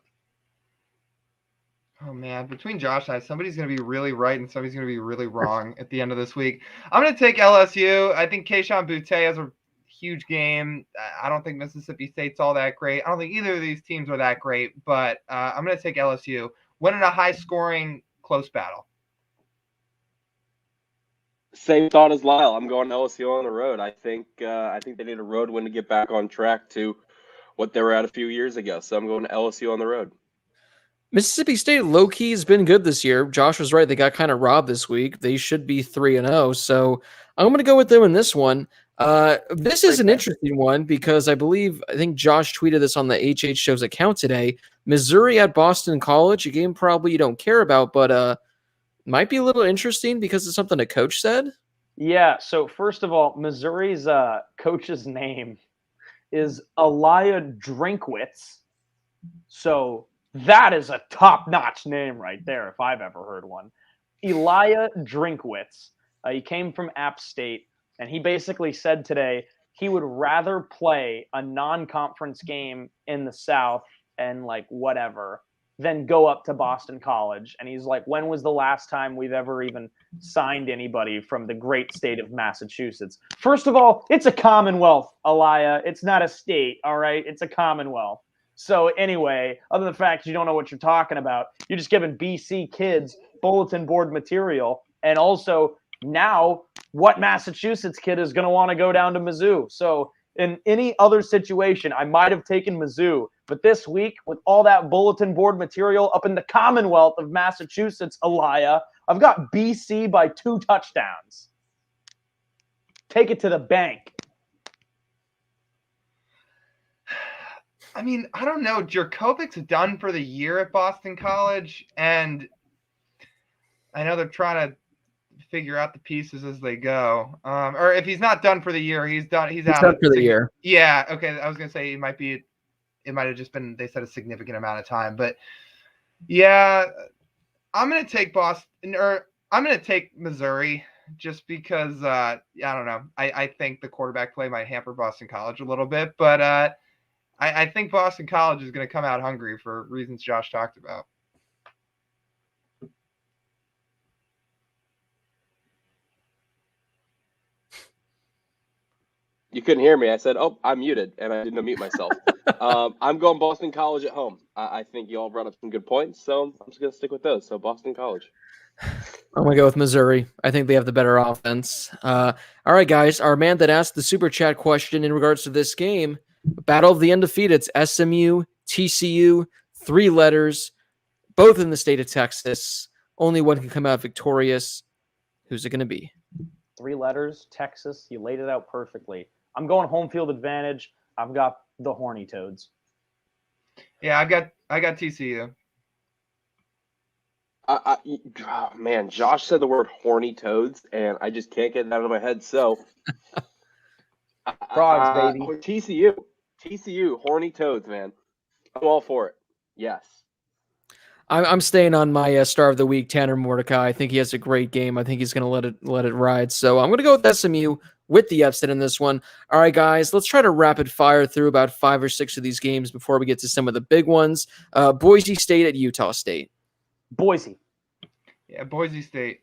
Speaker 3: Oh, man. Between Josh and I, somebody's going to be really right and somebody's going to be really wrong at the end of this week. I'm going to take LSU. I think Kayshon Boutte has a huge game. I don't think Mississippi State's all that great. I don't think either of these teams are that great, but I'm going to take LSU. Winning a high-scoring, close battle.
Speaker 4: Same thought as Lyle. I'm going LSU on the road. I think they need a road win to get back on track to what they were at a few years ago. So I'm going to LSU on the road.
Speaker 1: Mississippi State low-key has been good this year. Josh was right. They got kind of robbed this week. They should be 3-0. So I'm going to go with them in this one. This is an interesting one because I think Josh tweeted this on the HH Show's account today. Missouri at Boston College, a game probably you don't care about, but might be a little interesting because it's something a coach said.
Speaker 2: Yeah, so first of all, Missouri's coach's name is Elia Drinkwitz. So that is a top-notch name right there if I've ever heard one. Elia Drinkwitz. He came from App State. And he basically said today he would rather play a non-conference game in the South and like whatever than go up to Boston College. And he's like, when was the last time we've ever even signed anybody from the great state of Massachusetts? First of all, it's a Commonwealth, Elia. It's not a state, all right? It's a Commonwealth. So anyway, other than the fact you don't know what you're talking about, you're just giving BC kids bulletin board material. And also now what Massachusetts kid is going to want to go down to Mizzou? So In any other situation, I might have taken Mizzou. But this week, with all that bulletin board material up in the Commonwealth of Massachusetts, Elia, I've got BC by 2 touchdowns. Take it to the bank.
Speaker 3: I mean, I don't know. Jurkovic's done for the year at Boston College, and I know they're trying to figure out the pieces as they go. Or if he's not done for the year, he's done. He's out
Speaker 1: for the year.
Speaker 3: Yeah. Okay. I was gonna say it might have just been. They said a significant amount of time, but yeah, I'm gonna take Boston, or I'm gonna take Missouri, just because. I don't know. I think the quarterback play might hamper Boston College a little bit, but I think Boston College is going to come out hungry for reasons Josh talked about.
Speaker 4: You couldn't hear me. I said, "Oh, I'm muted," and I didn't unmute myself. I'm going Boston College at home. I think you all brought up some good points, so I'm just going to stick with those. So Boston College.
Speaker 1: I'm going to go with Missouri. I think they have the better offense. All right, guys. Our man that asked the Super Chat question in regards to this game, Battle of the Undefeated, SMU, TCU, 3 letters, both in the state of Texas. Only one can come out victorious. Who's it going to be?
Speaker 2: 3 letters, Texas. You laid it out perfectly. I'm going home field advantage. I've got the Horny Toads.
Speaker 3: Yeah, I got TCU.
Speaker 4: Oh, man, Josh said the word horny toads, and I just can't get it out of my head. So,
Speaker 2: Frogs, baby.
Speaker 4: TCU, horny toads, man. I'm all for it. Yes.
Speaker 1: I'm staying on my star of the week, Tanner Mordecai. I think he has a great game. I think he's going to let it ride. So I'm going to go with SMU with the upset in this one. All right, guys, let's try to rapid fire through about 5 or 6 of these games before we get to some of the big ones. Boise State at Utah State.
Speaker 2: Boise.
Speaker 3: Yeah, Boise State.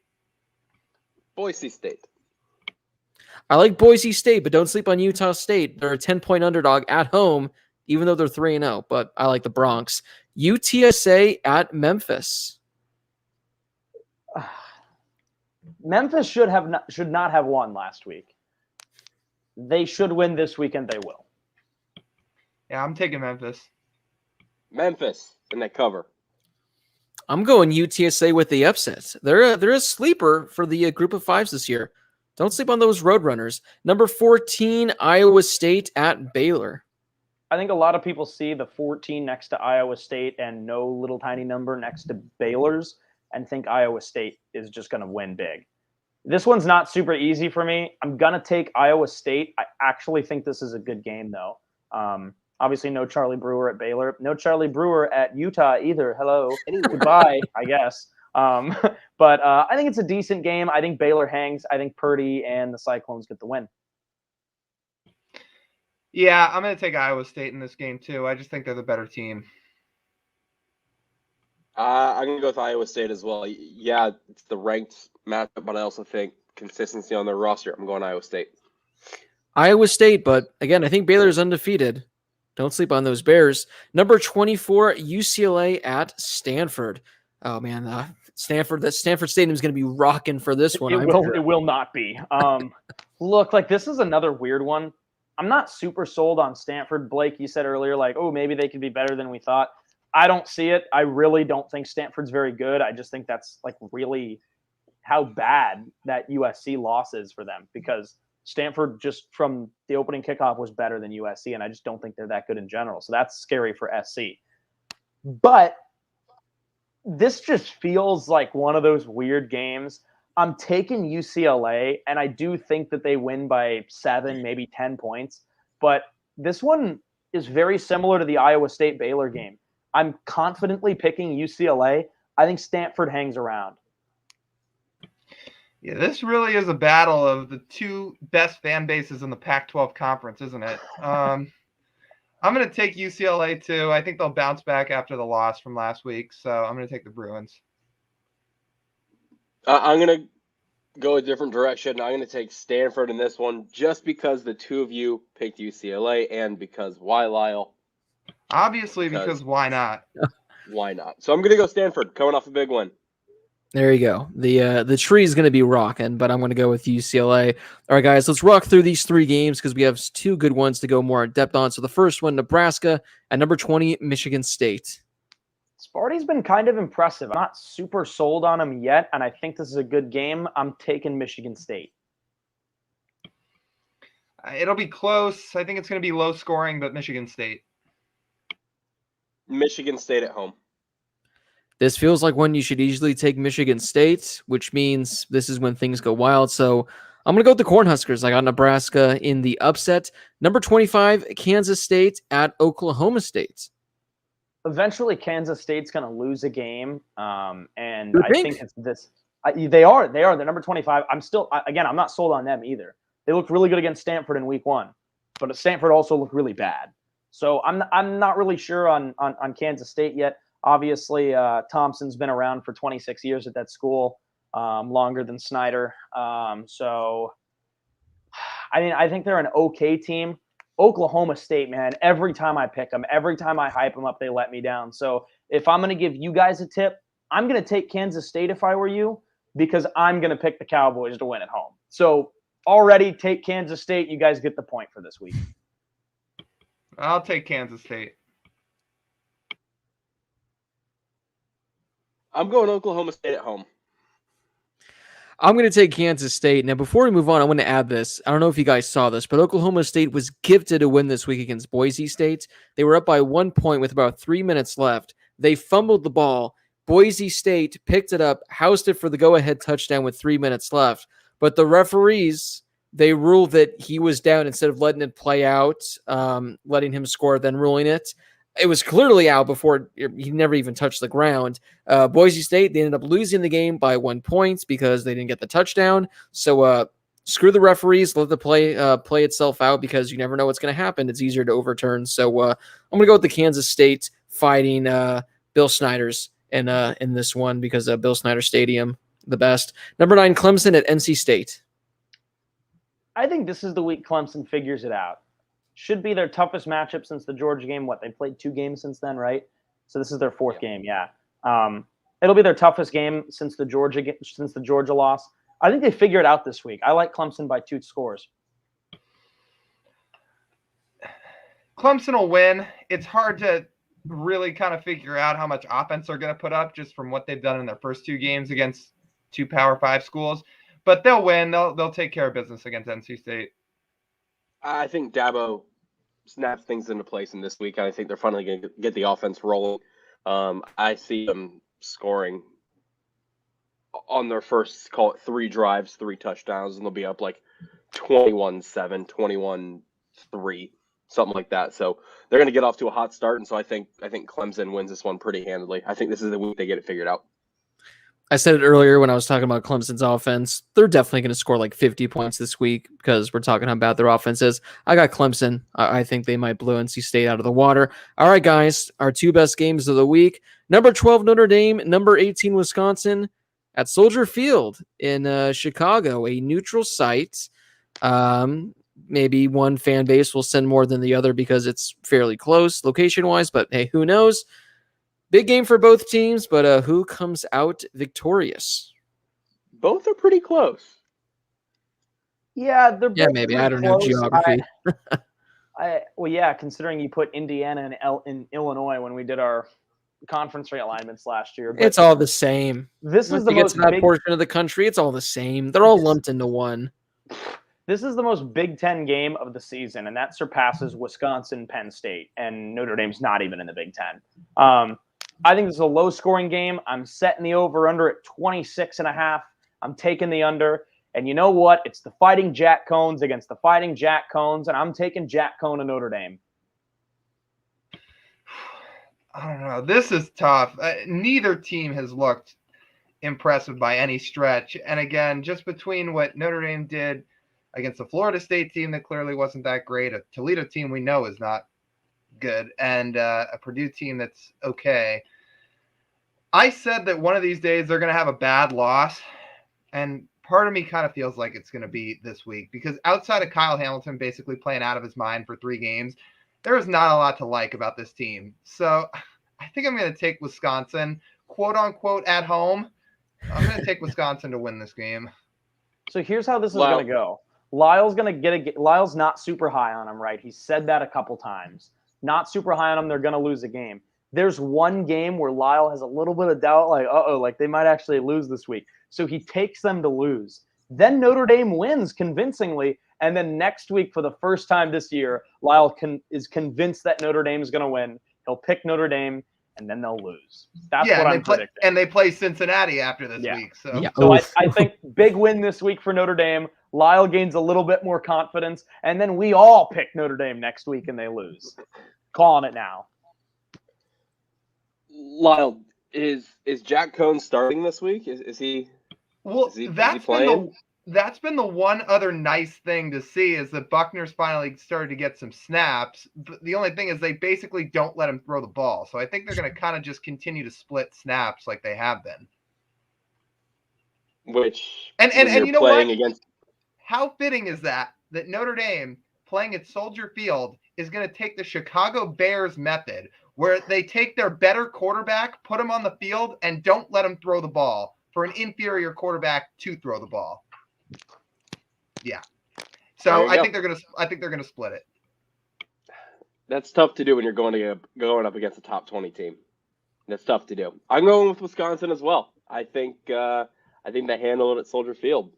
Speaker 4: Boise State.
Speaker 1: I like Boise State, but don't sleep on Utah State. They're a 10-point underdog at home, even though they're 3-0, but I like the Bronx. UTSA at Memphis.
Speaker 2: Memphis should not have won last week. They should win this weekend. They will.
Speaker 3: Yeah, I'm taking Memphis.
Speaker 4: Memphis in that cover.
Speaker 1: I'm going UTSA with the upset. They're a sleeper for the group of 5s this year. Don't sleep on those Roadrunners. Number 14, Iowa State at Baylor.
Speaker 2: I think a lot of people see the 14 next to Iowa State and no little tiny number next to Baylor's and think Iowa State is just going to win big. This one's not super easy for me. I'm going to take Iowa State. I actually think this is a good game, though. Obviously, no Charlie Brewer at Baylor. No Charlie Brewer at Utah either. Hello. Goodbye, I guess. But I think it's a decent game. I think Baylor hangs. I think Purdy and the Cyclones get the win.
Speaker 3: Yeah, I'm going to take Iowa State in this game, too. I just think they're the better team.
Speaker 4: I'm going to go with Iowa State as well. Yeah, it's the ranked matchup, but I also think consistency on their roster. I'm going Iowa State.
Speaker 1: Iowa State, but again, I think Baylor's undefeated. Don't sleep on those Bears. Number 24, UCLA at Stanford. Oh, man, Stanford Stadium is going to be rocking for this one.
Speaker 2: It will not be. Look, like this is another weird one. I'm not super sold on Stanford. Blake, you said earlier, like, oh, maybe they could be better than we thought. I don't see it. I really don't think Stanford's very good. I just think that's like really how bad that USC loss is for them, because Stanford just from the opening kickoff was better than USC, and I just don't think they're that good in general. So that's scary for SC. But this just feels like one of those weird games. I'm taking UCLA, and I do think that they win by 7, maybe 10 points. But this one is very similar to the Iowa State-Baylor game. I'm confidently picking UCLA. I think Stanford hangs around.
Speaker 3: Yeah, this really is a battle of the 2 best fan bases in the Pac-12 conference, isn't it? I'm going to take UCLA, too. I think they'll bounce back after the loss from last week, so I'm going to take the Bruins.
Speaker 4: I'm going to go a different direction. I'm going to take Stanford in this one just because the 2 of you picked UCLA and because why, Lyle?
Speaker 3: Obviously, because why not?
Speaker 4: Why not? So I'm going to go Stanford, coming off a big one.
Speaker 1: There you go. The tree is going to be rocking, but I'm going to go with UCLA. All right, guys, let's rock through these 3 games because we have 2 good ones to go more in depth on. So the first one, Nebraska at number 20, Michigan State.
Speaker 2: Sparty's been kind of impressive. I'm not super sold on him yet, and I think this is a good game. I'm taking Michigan State.
Speaker 3: It'll be close. I think it's going to be low scoring, but Michigan State.
Speaker 4: Michigan State at home.
Speaker 1: This feels like one you should easily take Michigan State, which means this is when things go wild. So I'm going to go with the Cornhuskers. I got Nebraska in the upset. Number 25, Kansas State at Oklahoma State.
Speaker 2: Eventually, Kansas State's going to lose a game, and
Speaker 1: You
Speaker 2: I think it's this. They are. They're number 25. I'm not sold on them either. They looked really good against Stanford in week 1, but Stanford also looked really bad. So I'm not really sure on Kansas State yet. Obviously, Thompson's been around for 26 years at that school, longer than Snyder. So, I think they're an okay team. Oklahoma State, man, every time I pick them, every time I hype them up, they let me down. So if I'm going to give you guys a tip, I'm going to take Kansas State if I were you, because I'm going to pick the Cowboys to win at home. So already take Kansas State. You guys get the point for this week.
Speaker 3: I'll take Kansas State.
Speaker 4: I'm going Oklahoma State at home.
Speaker 1: I'm going to take Kansas State. Now, before we move on, I want to add this. I don't know if you guys saw this, but Oklahoma State was gifted a win this week against Boise State. They were up by 1 point with about 3 minutes left. They fumbled the ball. Boise State picked it up, housed it for the go-ahead touchdown with 3 minutes left. But the referees, they ruled that he was down instead of letting it play out, letting him score, then ruling it. It was clearly out before he never even touched the ground. Boise State, they ended up losing the game by 1 point because they didn't get the touchdown. So screw the referees, let the play itself out, because you never know what's going to happen. It's easier to overturn. So I'm going to go with the Kansas State fighting Bill Snyder's in this one, because Bill Snyder Stadium, the best. Number 9, Clemson at NC State.
Speaker 2: I think this is the week Clemson figures it out. Should be their toughest matchup since the Georgia game. They played 2 games since then, right? So this is their 4th game, yeah. It'll be their toughest game since the Georgia loss. I think they figure it out this week. I like Clemson by 2 scores.
Speaker 3: Clemson will win. It's hard to really kind of figure out how much offense they're going to put up just from what they've done in their first 2 games against 2 Power 5 schools. But they'll win. They'll take care of business against NC State.
Speaker 4: I think Dabo snaps things into place in this week. I think they're finally going to get the offense rolling. I see them scoring on their first, call it 3 drives, 3 touchdowns, and they'll be up like 21-7, 21-3, something like that. So they're going to get off to a hot start, and so I think Clemson wins this one pretty handily. I think this is the week they get it figured out.
Speaker 1: I said it earlier when I was talking about Clemson's offense. They're definitely going to score like 50 points this week because we're talking how bad their offense is. I got Clemson. I think they might blow NC State out of the water. All right, guys, our 2 best games of the week. Number 12, Notre Dame. Number 18, Wisconsin at Soldier Field in Chicago, a neutral site. Maybe one fan base will send more than the other because it's fairly close location-wise, but hey, who knows? Big game for both teams, but who comes out victorious?
Speaker 4: Both are pretty close.
Speaker 2: Yeah, they're both
Speaker 1: maybe. I don't know geography.
Speaker 2: Well, yeah, considering you put Indiana in Illinois when we did our conference realignments last year. But
Speaker 1: it's all the same.
Speaker 2: This is the
Speaker 1: most
Speaker 2: most
Speaker 1: that portion of the country. It's all the same. They're all lumped into one.
Speaker 2: This is the most Big Ten game of the season, and that surpasses Wisconsin, Penn State, and Notre Dame's not even in the Big Ten. I think this is a low-scoring game. I'm setting the over-under at 26.5. I'm taking the under. And you know what? It's the Fighting Jack Cones against the Fighting Jack Cones, and I'm taking Jack Cone of Notre Dame.
Speaker 3: I don't know. This is tough. Neither team has looked impressive by any stretch. And again, just between what Notre Dame did against the Florida State team that clearly wasn't that great, a Toledo team we know is not good, and a Purdue team that's okay. I said that one of these days they're going to have a bad loss, and part of me kind of feels like it's going to be this week, because outside of Kyle Hamilton basically playing out of his mind for 3 games, there is not a lot to like about this team. So I think I'm going to take Wisconsin, quote unquote, at home, I'm going to take Wisconsin to win this game.
Speaker 2: So here's how this is
Speaker 4: Lyle.
Speaker 2: going to go. Lyle's not super high on him, right? He said that a couple times. Not super high on him. They're going to lose a game. There's one game where Lyle has a little bit of doubt, like, like they might actually lose this week. So he takes them to lose. Then Notre Dame wins convincingly. And then next week, for the first time this year, Lyle is convinced that Notre Dame is going to win. He'll pick Notre Dame, and then they'll lose. That's what I'm predicting.
Speaker 3: And they play Cincinnati after this week. So,
Speaker 2: so I think big win this week for Notre Dame. Lyle gains a little bit more confidence, and then we all pick Notre Dame next week, and they lose. Calling it now.
Speaker 4: Lyle, is Jack Cohn starting this week? Is he?
Speaker 3: Well,
Speaker 4: is he
Speaker 3: playing? That's been the one other nice thing to see is that Buckner's finally started to get some snaps. But the only thing is they basically don't let him throw the ball. So I think they're going to kind of just continue to split snaps like they have been.
Speaker 4: Which
Speaker 3: and you know what?
Speaker 4: Against...
Speaker 3: How fitting is that Notre Dame playing at Soldier Field is going to take the Chicago Bears method where they take their better quarterback, put him on the field, and don't let him throw the ball for an inferior quarterback to throw the ball. Yeah. So I think they're gonna split it.
Speaker 4: That's tough to do when you're going up against a top 20 team. That's tough to do. I'm going with Wisconsin as well. I think they handle it at Soldier Field.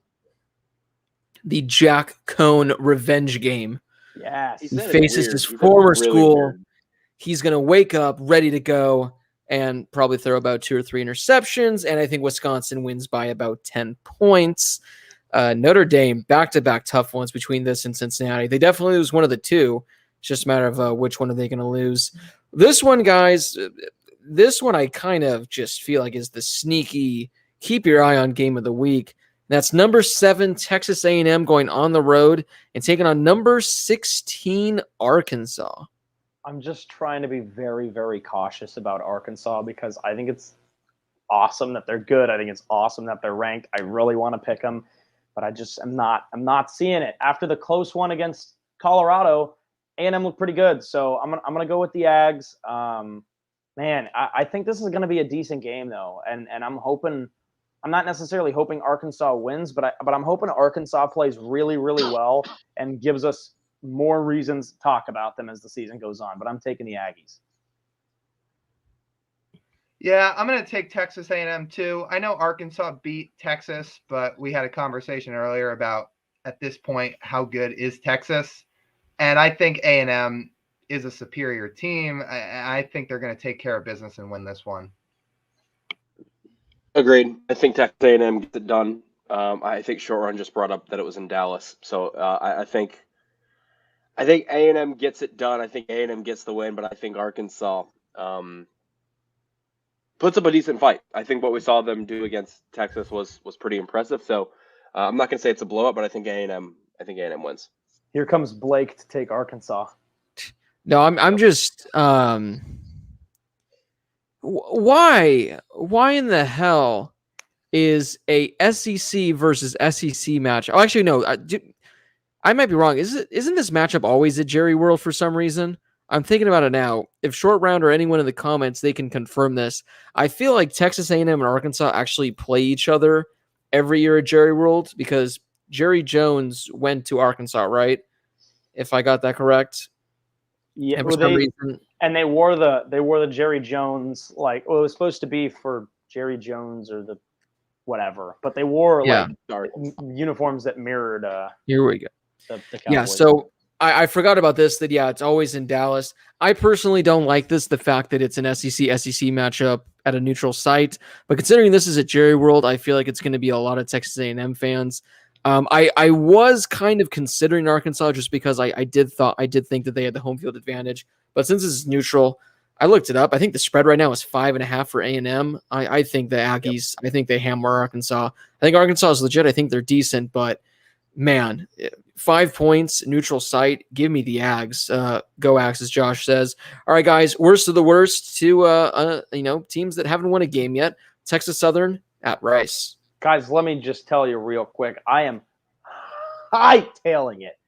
Speaker 1: The Jack Cohn revenge game.
Speaker 2: Yes.
Speaker 1: He faces his former school. He's going to wake up ready to go and probably throw about 2 or 3 interceptions. And I think Wisconsin wins by about 10 points. Notre Dame, back-to-back tough ones between this and Cincinnati. They definitely lose one of the two. It's just a matter of which one are they going to lose. This one, guys, I kind of just feel like is the sneaky, keep your eye on game of the week. That's number 7, Texas A&M, going on the road and taking on number 16, Arkansas.
Speaker 2: I'm just trying to be very, very cautious about Arkansas because I think it's awesome that they're good. I think it's awesome that they're ranked. I really want to pick them, but I'm not seeing it. After the close one against Colorado, A&M looked pretty good. So I'm gonna go with the Ags. I think this is gonna be a decent game though, and I'm not necessarily hoping Arkansas wins, but I'm hoping Arkansas plays really, really well and gives us more reasons to talk about them as the season goes on. But I'm taking the Aggies.
Speaker 3: Yeah, I'm going to take Texas A&M too. I know Arkansas beat Texas, but we had a conversation earlier about, at this point, how good is Texas? And I think A&M is a superior team. I think they're going to take care of business and win this one.
Speaker 4: Agreed. I think Texas A&M gets it done. I think Short Run just brought up that it was in Dallas. So I think A&M gets it done. I think A&M gets the win, but I think Arkansas puts up a decent fight. I think what we saw them do against Texas was pretty impressive. So I'm not going to say it's a blowout, but I think A&M wins.
Speaker 2: Here comes Blake to take Arkansas.
Speaker 1: No, I'm just why in the hell is a SEC versus SEC match? Oh, actually, no. I might be wrong. Isn't this matchup always at Jerry World for some reason? I'm thinking about it now. If Short Round or anyone in the comments, they can confirm this. I feel like Texas A&M and Arkansas actually play each other every year at Jerry World because Jerry Jones went to Arkansas, right? If I got that correct.
Speaker 2: Yeah,
Speaker 1: and for some reason,
Speaker 2: and they wore the Jerry Jones, like, well, it was supposed to be for Jerry Jones or the whatever, but they wore like uniforms that mirrored
Speaker 1: here we go.
Speaker 2: The
Speaker 1: yeah, so I forgot about this, that it's always in Dallas. I personally don't like this, the fact that it's an SEC matchup at a neutral site, but considering this is at Jerry World, I feel like it's going to be a lot of Texas A&M fans. I was kind of considering Arkansas just because I did think that they had the home field advantage, but since this is neutral, I looked it up. I think the spread right now is 5.5 for A&M. I think the Aggies, I think they hammer Arkansas. I think Arkansas is legit. I think they're decent, but man, 5 points, neutral site. Give me the Ags. Go Ags, as Josh says. All right, guys, worst of the worst to teams that haven't won a game yet. Texas Southern at Rice.
Speaker 2: Guys, let me just tell you real quick. I am hightailing it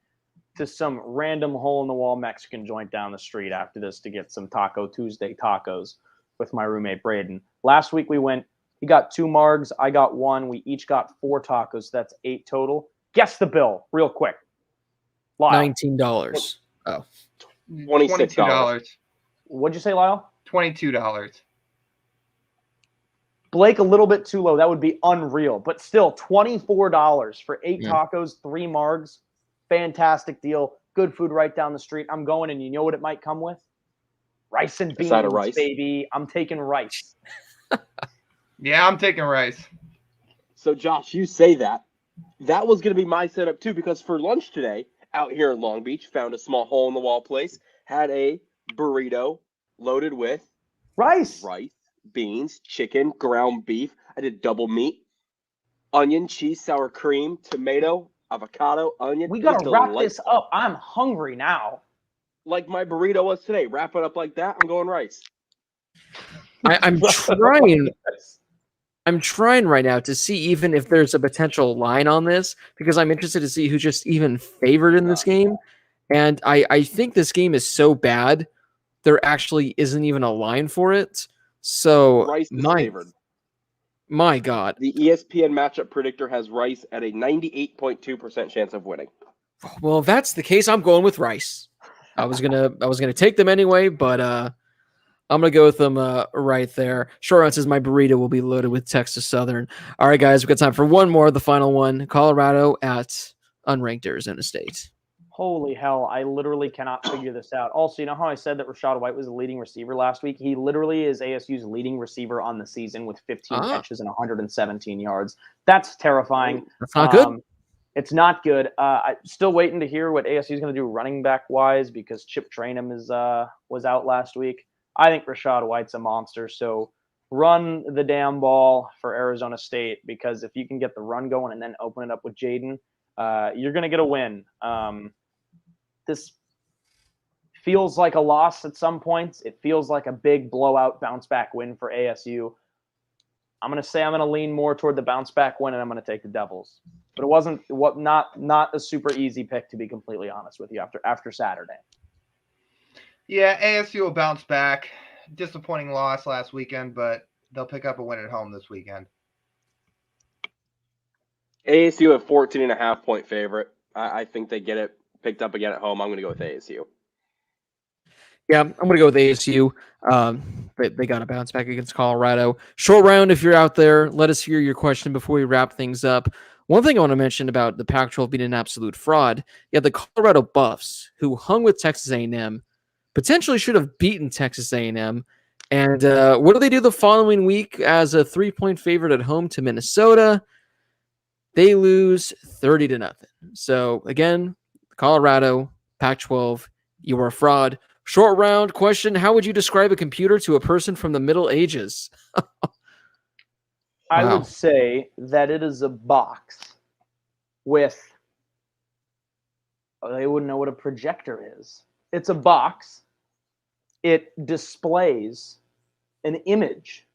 Speaker 2: to some random hole-in-the-wall Mexican joint down the street after this to get some Taco Tuesday tacos with my roommate Braden. Last week we went He got 2 margs. I got 1. We each got 4 tacos. So that's 8 total. Guess the bill real quick. Lyle.
Speaker 1: $19. Oh,
Speaker 4: $26.
Speaker 2: What'd you say, Lyle?
Speaker 3: $22.
Speaker 2: Blake, a little bit too low. That would be unreal. But still, $24 for 8
Speaker 1: Yeah.
Speaker 2: tacos, 3 margs. Fantastic deal. Good food right down the street. I'm going, and you know what it might come with? Rice and
Speaker 4: A
Speaker 2: beans,
Speaker 4: side of rice?
Speaker 2: baby. I'm taking rice.
Speaker 3: Yeah, I'm taking rice.
Speaker 4: So, Josh, you say that. That was going to be my setup, too, because for lunch today, out here in Long Beach, found a small hole-in-the-wall place, had a burrito loaded with
Speaker 2: Rice.
Speaker 4: rice, beans, chicken, ground beef. I did double meat, onion, cheese, sour cream, tomato, avocado, onion.
Speaker 2: We
Speaker 4: It
Speaker 2: got
Speaker 4: was
Speaker 2: to wrap
Speaker 4: delightful.
Speaker 2: this up. I'm hungry now.
Speaker 4: Like my burrito was today. Wrap it up like that. I'm going rice.
Speaker 1: I'm trying. I'm trying right now to see even if there's a potential line on this because I'm interested to see who's just even favored in this game. And I think this game is so bad, there actually isn't even a line for it. So
Speaker 4: Rice is
Speaker 1: my
Speaker 4: favored.
Speaker 1: my God.
Speaker 4: The ESPN matchup predictor has Rice at a 98.2% chance of winning.
Speaker 1: Well, if that's the case, I'm going with Rice. I was gonna take them anyway, but I'm going to go with them right there. Short says my burrito will be loaded with Texas Southern. All right, guys, we've got time for one more, the final one. Colorado at unranked Arizona State.
Speaker 2: Holy hell, I literally cannot figure this out. Also, you know how I said that Rachaad White was the leading receiver last week? He literally is ASU's leading receiver on the season with 15 catches and 117 yards. That's terrifying.
Speaker 1: That's not good.
Speaker 2: It's not good. I'm still waiting to hear what ASU is going to do running back wise because Chip Trainum was out last week. I think Rachaad White's a monster. So run the damn ball for Arizona State because if you can get the run going and then open it up with Jaden, you're going to get a win. This feels like a loss at some points. It feels like a big blowout bounce back win for ASU. I'm going to say I'm going to lean more toward the bounce back win and I'm going to take the Devils. But it wasn't not a super easy pick, to be completely honest with you, after Saturday.
Speaker 3: Yeah, ASU will bounce back. Disappointing loss last weekend, but they'll pick up a win at home this weekend.
Speaker 4: ASU a 14.5-point favorite. I think they get it picked up again at home. I'm going to go with ASU.
Speaker 1: Yeah, I'm going to go with ASU. They got to bounce back against Colorado. Short round, if you're out there, let us hear your question before we wrap things up. One thing I want to mention about the Pac-12 being an absolute fraud, the Colorado Buffs, who hung with Texas A&M, potentially should have beaten Texas A&M. And what do they do the following week as a 3-point favorite at home to Minnesota? They lose 30-0. So, again, Colorado, Pac-12, you are a fraud. Short round question, how would you describe a computer to a person from the Middle Ages?
Speaker 2: I would say that it is a box with, they wouldn't know what a projector is. It's a box. It displays an image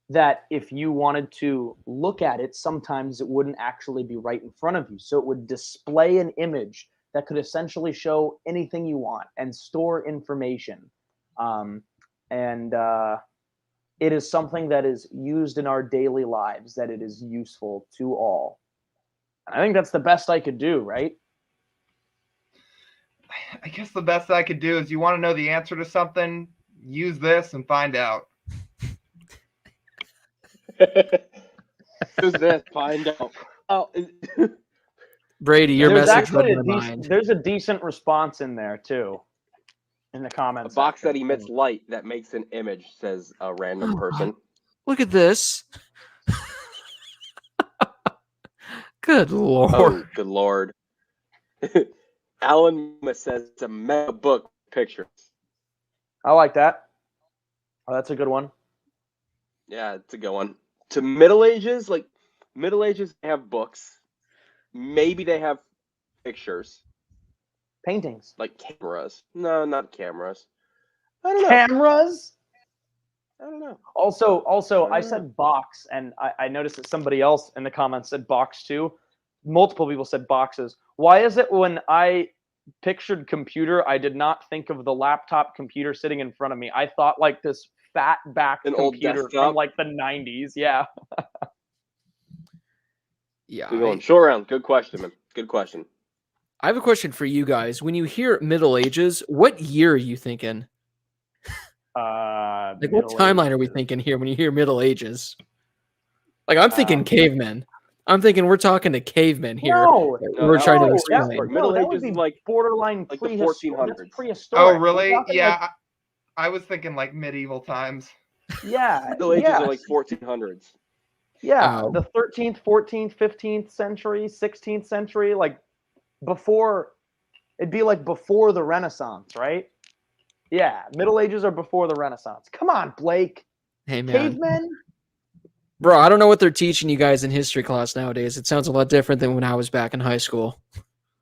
Speaker 2: that if you wanted to look at it, sometimes it wouldn't actually be right in front of you. So it would display an image that could essentially show anything you want and store information. It is something that is used in our daily lives, that it is useful to all. And I think that's the best I could do, right?
Speaker 3: I guess the best I could do is you want to know the answer to something, use this and find out.
Speaker 4: Use this, find out. Oh,
Speaker 1: Brady, your
Speaker 2: There's
Speaker 1: message
Speaker 2: actually
Speaker 1: read my mind.
Speaker 2: there's a decent response in there too, in the
Speaker 4: a
Speaker 2: comments.
Speaker 4: box that
Speaker 2: section.
Speaker 4: emits light that makes an image, says a random person.
Speaker 1: Look at this. Good Lord.
Speaker 4: Oh, good Lord. Alan says it's a mega book picture.
Speaker 2: I like that. Oh, that's a good one.
Speaker 4: Yeah, it's a good one. To Middle Ages, they have books. Maybe they have pictures.
Speaker 2: Paintings.
Speaker 4: Like cameras. No, not cameras. I don't know.
Speaker 2: Cameras?
Speaker 4: I don't know.
Speaker 2: Also, I said box, and I noticed that somebody else in the comments said box too. Multiple people said boxes. Why is it when I pictured computer, I did not think of the laptop computer sitting in front of me? I thought like this fat back
Speaker 4: An old
Speaker 2: computer
Speaker 4: desktop?
Speaker 2: from like the 90s. Yeah.
Speaker 1: Yeah.
Speaker 4: We're going short round. Good question, man. Good question.
Speaker 1: I have a question for you guys. When you hear Middle Ages, what year are you thinking? Like, what timeline are we thinking here when you hear Middle Ages? Like, I'm thinking cavemen. I'm thinking we're talking to cavemen here.
Speaker 2: No,
Speaker 1: We're trying to
Speaker 2: that's,
Speaker 1: explain.
Speaker 4: Middle
Speaker 2: that would
Speaker 4: Ages
Speaker 2: be
Speaker 4: is like
Speaker 2: borderline
Speaker 4: the
Speaker 2: prehistoric.
Speaker 4: 1400s.
Speaker 2: That's prehistoric.
Speaker 3: Oh, really?
Speaker 2: We're talking
Speaker 3: Yeah. I was thinking like medieval times.
Speaker 2: Yeah.
Speaker 4: Middle Ages
Speaker 2: yeah.
Speaker 4: are like 1400s.
Speaker 2: Yeah,
Speaker 1: Oh.
Speaker 2: the 13th, 14th, 15th century, 16th century, like before, it'd be like before the Renaissance, right? Yeah, Middle Ages are before the Renaissance. Come on, Blake.
Speaker 1: Hey, man.
Speaker 2: Cavemen?
Speaker 1: Bro, I don't know what they're teaching you guys in history class nowadays. It sounds a lot different than when I was back in high school.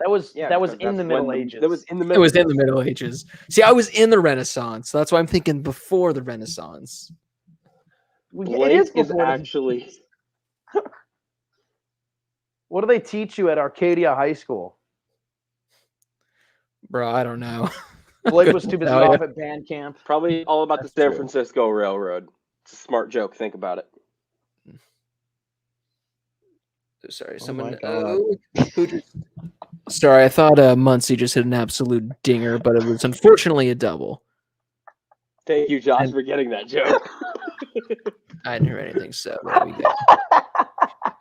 Speaker 2: That was
Speaker 4: Yeah,
Speaker 2: that was
Speaker 4: because
Speaker 2: in the
Speaker 4: that's when
Speaker 2: Middle Ages.
Speaker 4: That was in the
Speaker 1: It
Speaker 4: Middle
Speaker 1: was in the Middle Ages. See, I was in the Renaissance. That's why I'm thinking before the Renaissance.
Speaker 4: Blake
Speaker 2: it is
Speaker 4: is
Speaker 2: before the-
Speaker 4: actually
Speaker 2: What do they teach you at Arcadia High School?
Speaker 1: Bro, I don't know.
Speaker 2: Blake was too busy
Speaker 1: tell ya.
Speaker 2: off at band camp.
Speaker 4: probably all about the
Speaker 1: That's
Speaker 4: San
Speaker 1: true.
Speaker 4: Francisco Railroad. It's a smart joke. Think about it.
Speaker 1: Sorry,
Speaker 2: my
Speaker 1: someone.
Speaker 2: God.
Speaker 1: Who just... Sorry, I thought Muncie just hit an absolute dinger, but it was unfortunately a double.
Speaker 4: Thank you, Josh,
Speaker 1: And-
Speaker 4: for getting that joke.
Speaker 1: I didn't hear anything, so there we go.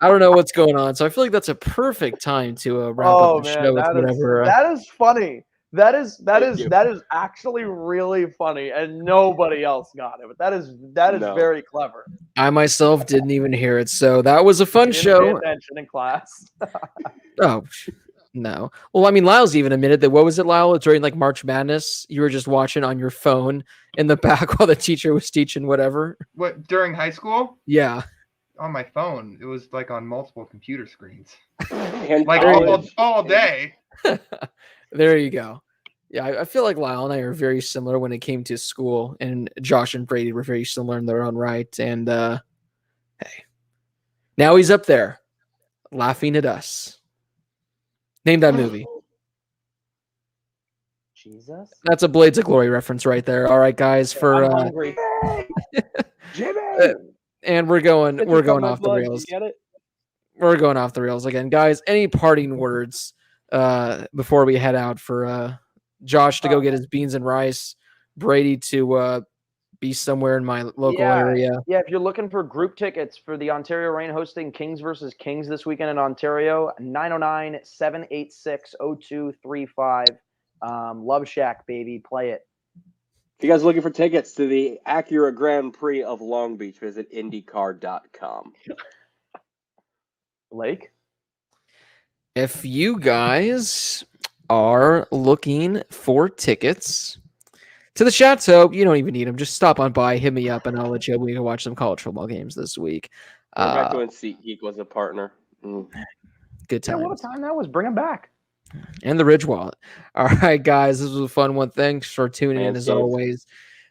Speaker 1: I don't know what's going on, so I feel like that's a perfect time to wrap up the show with whatever.
Speaker 2: that is funny. That is
Speaker 4: Thank you.
Speaker 2: actually really funny, and nobody else got it. But that is
Speaker 4: No.
Speaker 2: very clever.
Speaker 1: I myself didn't even hear it, so that was a fun
Speaker 2: Didn't pay
Speaker 1: show.
Speaker 2: attention in class.
Speaker 1: Oh, no. Well, I mean, Lyle's even admitted that, what was it, Lyle? During like March Madness, you were just watching on your phone in the back while the teacher was teaching whatever.
Speaker 3: What, during high school?
Speaker 1: Yeah.
Speaker 3: On my phone. It was like on multiple computer screens.
Speaker 4: And
Speaker 3: Like
Speaker 4: college.
Speaker 3: all day.
Speaker 1: There you go. Yeah, I feel like Lyle and I are very similar when it came to school, and Josh and Brady were very similar in their own right. And hey, now he's up there laughing at us. Name that movie.
Speaker 2: Jesus.
Speaker 1: That's a Blades of Glory reference right there. All right, guys, for
Speaker 2: I'm hungry.
Speaker 4: Jimmy!
Speaker 1: and we're going off the
Speaker 4: You
Speaker 1: rails.
Speaker 4: get it?
Speaker 1: We're going off the rails again, guys. Any parting words before we head out for Josh to go get his beans and rice, Brady to be somewhere in my local area?
Speaker 2: Yeah, if you're looking for group tickets for the Ontario Reign hosting Kings versus Kings this weekend in Ontario, 909-786-0235. Love Shack, baby. Play it.
Speaker 4: If you guys are looking for tickets to the Acura Grand Prix of Long Beach, visit IndyCar.com.
Speaker 2: Blake?
Speaker 1: If you guys are looking for tickets to the Chateau, you don't even need them. Just stop on by, hit me up, and I'll let you. We can watch some college football games this week.
Speaker 4: Rebecca and SeatGeek was a partner.
Speaker 1: Good
Speaker 2: Yeah,
Speaker 1: time.
Speaker 2: what a time that was. Bring him back.
Speaker 1: And the Ridge Wallet. All right, guys, this was a fun one. Thanks for tuning in
Speaker 4: Thanks,
Speaker 1: as
Speaker 4: guys.
Speaker 1: always.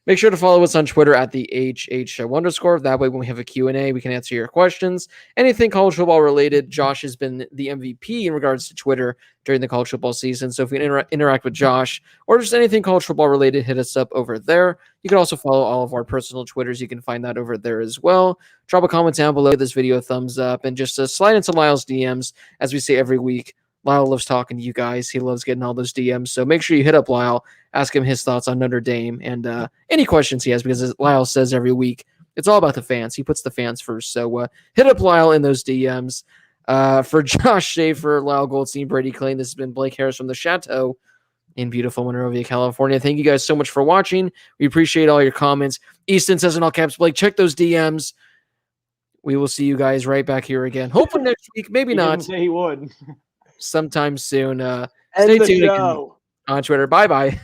Speaker 1: Make sure to follow us on Twitter at the HH Show _. That way, when we have a Q&A, we can answer your questions. Anything college football related, Josh has been the MVP in regards to Twitter during the college football season. So if you can interact with Josh or just anything college football related, hit us up over there. You can also follow all of our personal Twitters. You can find that over there as well. Drop a comment down below this video, thumbs up, and just slide into Lyle's DMs. As we say every week, Lyle loves talking to you guys. He loves getting all those DMs. So make sure you hit up Lyle, ask him his thoughts on Notre Dame and any questions he has, because as Lyle says every week, it's all about the fans. He puts the fans first. So hit up Lyle in those DMs. For Josh Schaefer, Lyle Goldstein, Brady Klein, this has been Blake Harris from the Chateau in beautiful Monrovia, California. Thank you guys so much for watching. We appreciate all your comments. Easton says in all caps, Blake, check those DMs. We will see you guys right back here again. Hopefully next week, maybe
Speaker 2: He
Speaker 1: not.
Speaker 2: didn't say he would.
Speaker 1: Sometime soon.
Speaker 4: End
Speaker 1: Stay
Speaker 4: the
Speaker 1: tuned again
Speaker 4: show.
Speaker 1: on Twitter. Bye-bye.